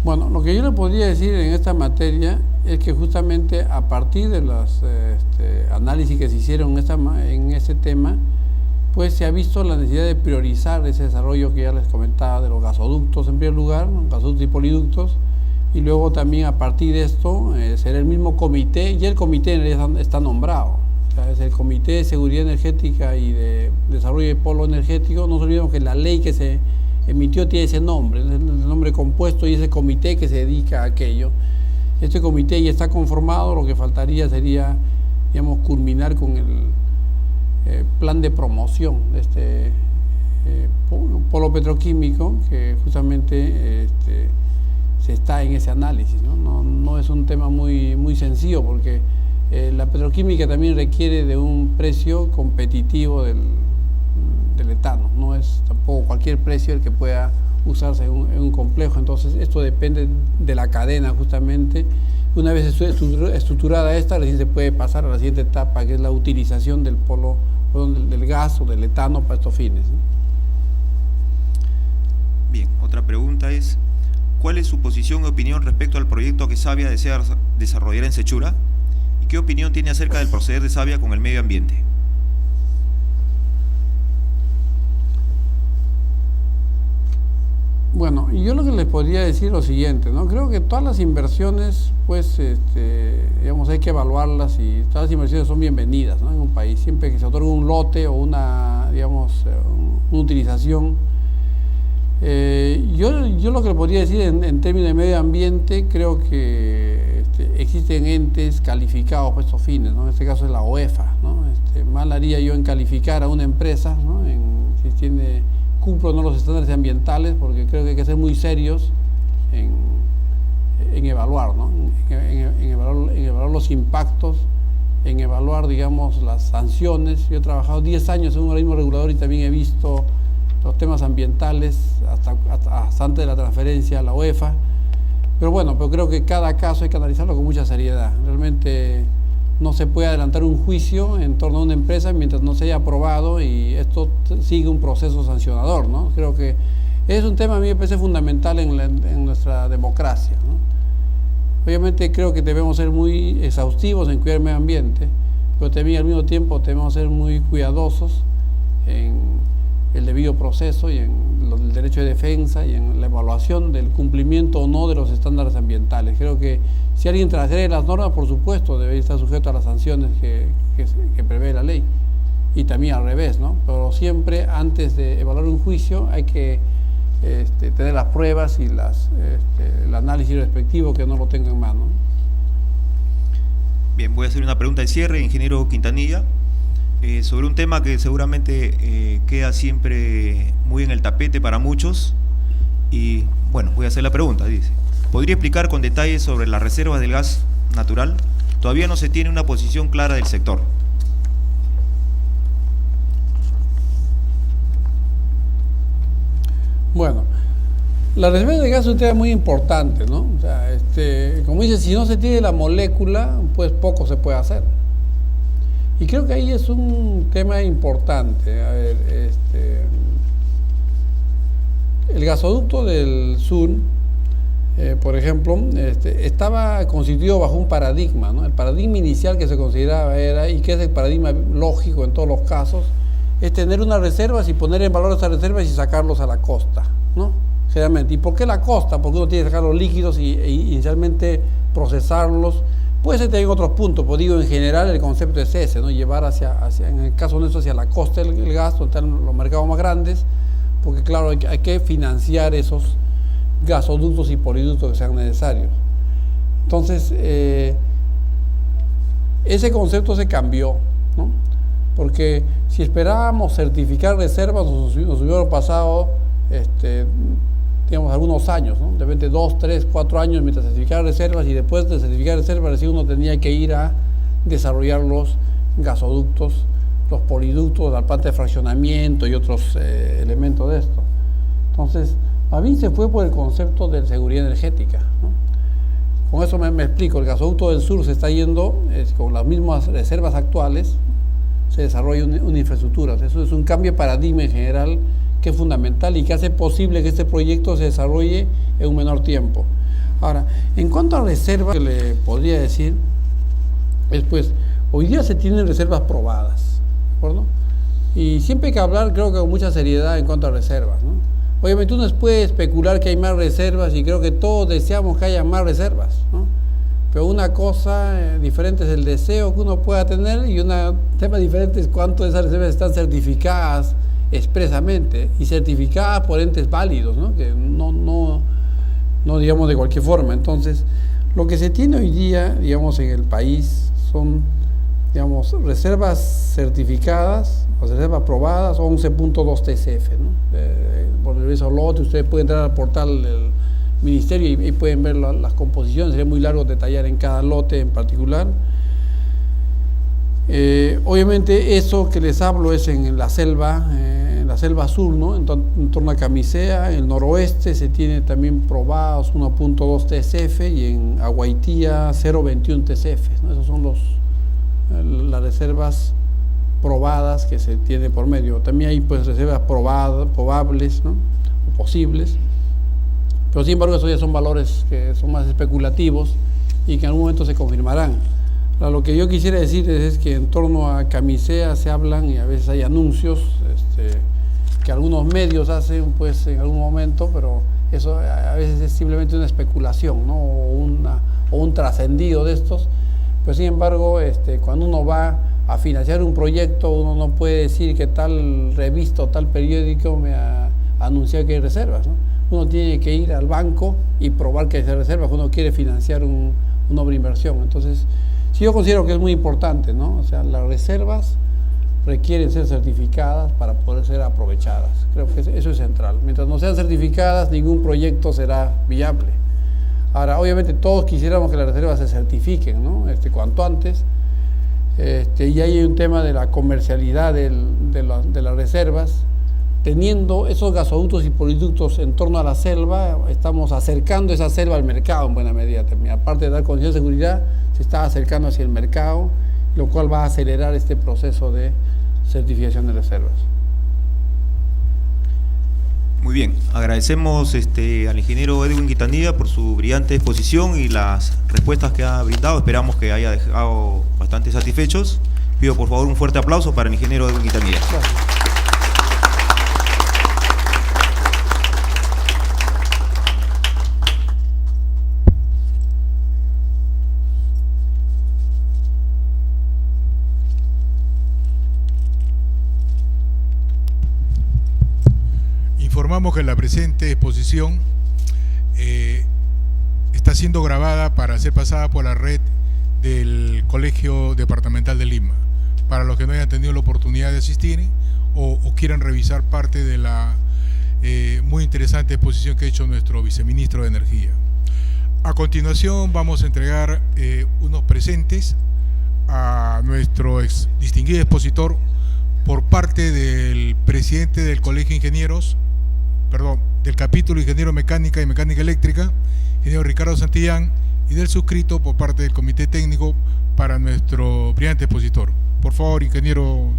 Bueno, lo que yo le podría decir en esta materia es que justamente a partir de los análisis que se hicieron en este tema, pues se ha visto la necesidad de priorizar ese desarrollo que ya les comentaba de los gasoductos en primer lugar, ¿no? Gasoductos y poliductos, y luego también a partir de esto será el mismo comité, y el comité en realidad está nombrado, o sea, es el Comité de Seguridad Energética y de Desarrollo de Polo Energético. No nos olvidemos que la ley que se emitió tiene ese nombre, el nombre compuesto, y ese comité que se dedica a aquello. Este comité ya está conformado, lo que faltaría sería, digamos, culminar con el plan de promoción de este polo petroquímico, que justamente se está en ese análisis, ¿no? No es un tema muy sencillo, porque la petroquímica también requiere de un precio competitivo del etano, no es tampoco cualquier precio el que pueda usarse en un complejo. Entonces esto depende de la cadena justamente. Una vez estructurada esta, recién se puede pasar a la siguiente etapa, que es la utilización del del gas o del etano para estos fines, ¿no? Bien, otra pregunta es, ¿cuál es su posición y opinión respecto al proyecto que Savia desea desarrollar en Sechura? ¿Y qué opinión tiene acerca del proceder de Savia con el medio ambiente? Bueno, yo lo que les podría decir es lo siguiente, ¿no? Creo que todas las inversiones, pues, digamos, hay que evaluarlas, y todas las inversiones son bienvenidas, ¿no? En un país, siempre que se otorga un lote o una, digamos, una utilización. Yo lo que le podría decir en términos de medio ambiente, creo que existen entes calificados para estos fines, ¿no? En este caso es la OEFA, ¿no? Mal haría yo en calificar a una empresa, ¿no? Si cumple o no los estándares ambientales, porque creo que hay que ser muy serios en evaluar, ¿no? En evaluar los impactos, en evaluar, digamos, las sanciones. Yo he trabajado 10 años en un organismo regulador y también he visto los temas ambientales hasta antes de la transferencia a la OEFA. Pero bueno, pero creo que cada caso hay que analizarlo con mucha seriedad. Realmente no se puede adelantar un juicio en torno a una empresa mientras no se haya aprobado, y esto sigue un proceso sancionador, ¿no? Creo que es un tema, a mí me parece fundamental en nuestra democracia, ¿no? Obviamente creo que debemos ser muy exhaustivos en cuidar el medio ambiente, pero también al mismo tiempo debemos ser muy cuidadosos en el debido proceso y en el derecho de defensa y en la evaluación del cumplimiento o no de los estándares ambientales. Creo que si alguien transgrede las normas, por supuesto, debe estar sujeto a las sanciones que prevé la ley, y también al revés, ¿no? Pero siempre, antes de evaluar un juicio, hay que tener las pruebas y el análisis respectivo, que no lo tenga en mano. Bien, voy a hacer una pregunta de cierre, ingeniero Quintanilla, sobre un tema que seguramente queda siempre muy en el tapete para muchos, y bueno, voy a hacer la pregunta, dice: ¿podría explicar con detalles sobre las reservas del gas natural? Todavía no se tiene una posición clara del sector. Bueno, la reserva de gas es un tema muy importante, ¿no? O sea, como dice, si no se tiene la molécula, pues poco se puede hacer. Y creo que ahí es un tema importante. A ver, el gasoducto del sur, por ejemplo, estaba constituido bajo un paradigma, ¿no? El paradigma inicial que se consideraba era, y que es el paradigma lógico en todos los casos, es tener unas reservas y poner en valor esas reservas y sacarlos a la costa, ¿no? Generalmente. ¿Y por qué la costa? Porque uno tiene que sacar los líquidos e inicialmente procesarlos. Puede ser también otros puntos, pues digo, en general el concepto es ese, ¿no? Llevar hacia en el caso nuestro, hacia la costa el gas, donde están los mercados más grandes, porque claro, hay que financiar esos gasoductos y poliductos que sean necesarios. Entonces, ese concepto se cambió, ¿no? Porque si esperábamos certificar reservas, nos hubiera pasado digamos, algunos años, ¿no? De repente 2, 3, 4 años mientras certificar reservas, y después de certificar reservas, recién uno tenía que ir a desarrollar los gasoductos, los poliductos, la planta de fraccionamiento y otros elementos de esto. Entonces, más bien se fue por el concepto de seguridad energética, ¿no? Con eso me explico. El gasoducto del sur se está yendo con las mismas reservas actuales, se desarrolla una infraestructura. Eso es un cambio de paradigma en general que es fundamental y que hace posible que este proyecto se desarrolle en un menor tiempo. Ahora, en cuanto a reservas, que le podría decir es, pues, hoy día se tienen reservas probadas, ¿de acuerdo? Y siempre hay que hablar, creo que con mucha seriedad en cuanto a reservas, ¿no? Obviamente uno puede especular que hay más reservas, y creo que todos deseamos que haya más reservas, ¿no? Pero una cosa diferente es el deseo que uno pueda tener, y un tema diferente es cuánto de esas reservas están certificadas expresamente y certificadas por entes válidos, ¿no? Que no digamos de cualquier forma. Entonces, lo que se tiene hoy día, digamos, en el país son, digamos, reservas certificadas o reservas aprobadas, 11.2 TCF, ¿no? Por el reviso lote, ustedes pueden entrar al portal del ministerio y pueden ver las composiciones. Sería muy largo detallar en cada lote en particular. Obviamente eso que les hablo es en la selva sur, ¿no? En torno a Camisea. En el noroeste se tiene también probados 1.2 TCF, y en Aguaitía 0.21 TCF, ¿no? Esos son las reservas probadas que se tiene por medio. También hay, pues, reservas probables, ¿no? O posibles, pero sin embargo esos ya son valores que son más especulativos y que en algún momento se confirmarán. Ahora, lo que yo quisiera decir es que en torno a Camisea se hablan, y a veces hay anuncios que algunos medios hacen, pues, en algún momento, pero eso a veces es simplemente una especulación, ¿no? O un trascendido de estos. Pero sin embargo, cuando uno va a financiar un proyecto, uno no puede decir que tal revista o tal periódico me ha anunciado que hay reservas, ¿no? Uno tiene que ir al banco y probar que hay reservas cuando uno quiere financiar una obra de inversión. Entonces, sí, yo considero que es muy importante, ¿no? O sea, las reservas requieren ser certificadas para poder ser aprovechadas. Creo que eso es central. Mientras no sean certificadas, ningún proyecto será viable. Ahora, obviamente todos quisiéramos que las reservas se certifiquen, ¿no? Cuanto antes. Y hay un tema de la comercialidad de las reservas. Teniendo esos gasoductos y poliductos en torno a la selva, estamos acercando esa selva al mercado en buena medida también. Aparte de dar condiciones de seguridad, se está acercando hacia el mercado, lo cual va a acelerar este proceso de certificación de reservas. Muy bien, agradecemos al ingeniero Edwin Quintanilla por su brillante exposición y las respuestas que ha brindado. Esperamos que haya dejado bastante satisfechos. Pido por favor un fuerte aplauso para el ingeniero Edwin Quintanilla. Gracias. Informamos que la presente exposición está siendo grabada para ser pasada por la red del Colegio Departamental de Lima. Para los que no hayan tenido la oportunidad de asistir o quieran revisar parte de la muy interesante exposición que ha hecho nuestro viceministro de Energía. A continuación vamos a entregar unos presentes a nuestro distinguido expositor por parte del presidente del Colegio de Ingenieros, del capítulo Ingeniero Mecánica y Mecánica Eléctrica, ingeniero Ricardo Santillán, y del suscrito por parte del Comité Técnico para nuestro brillante expositor. Por favor, ingeniero.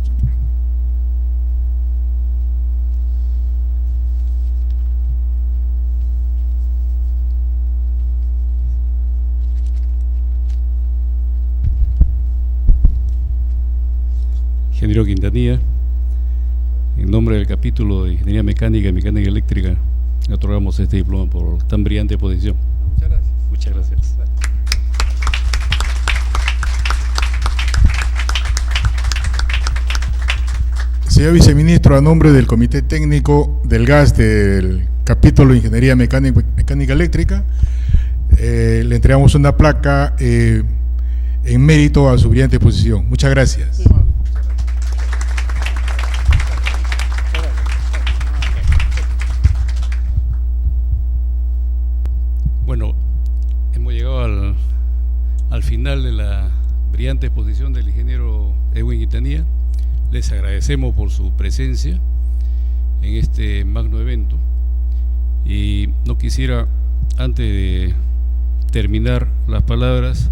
Ingeniero Quintanilla, en nombre del capítulo de Ingeniería Mecánica y Mecánica Eléctrica, le otorgamos este diploma por tan brillante exposición. Muchas gracias. Muchas gracias. Señor viceministro, a nombre del Comité Técnico del Gas del capítulo de Ingeniería Mecánica Eléctrica, le entregamos una placa en mérito a su brillante exposición. Muchas gracias. Bueno, hemos llegado al final de la brillante exposición del ingeniero Edwin Quintanilla. Les agradecemos por su presencia en este magno evento y no quisiera, antes de terminar las palabras,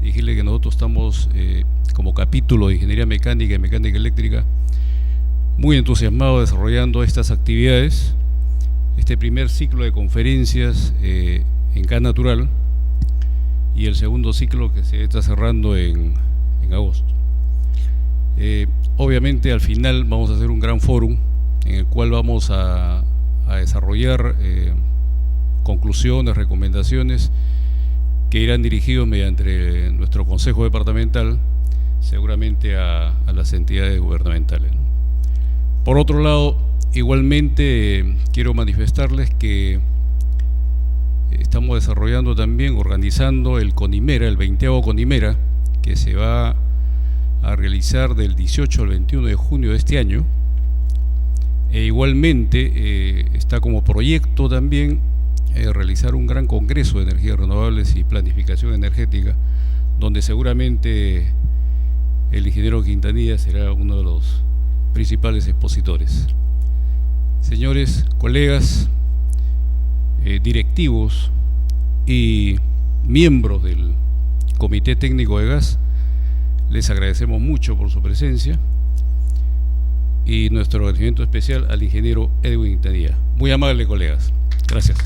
decirle que nosotros estamos como capítulo de Ingeniería Mecánica y Mecánica Eléctrica muy entusiasmados desarrollando estas actividades, este primer ciclo de conferencias en Gas Natural y el segundo ciclo que se está cerrando en agosto. Obviamente al final vamos a hacer un gran fórum en el cual vamos a desarrollar conclusiones, recomendaciones que irán dirigidos mediante nuestro Consejo Departamental seguramente a las entidades gubernamentales, ¿no? Por otro lado, igualmente quiero manifestarles que estamos desarrollando también, organizando el CONIMERA, el 20º CONIMERA, que se va a realizar del 18 al 21 de junio de este año. E igualmente está como proyecto también realizar un gran congreso de energías renovables y planificación energética, donde seguramente el ingeniero Quintanilla será uno de los principales expositores. Señores, colegas, directivos y miembros del Comité Técnico de Gas, les agradecemos mucho por su presencia y nuestro agradecimiento especial al ingeniero Edwin Quintanilla. Muy amable, colegas. Gracias.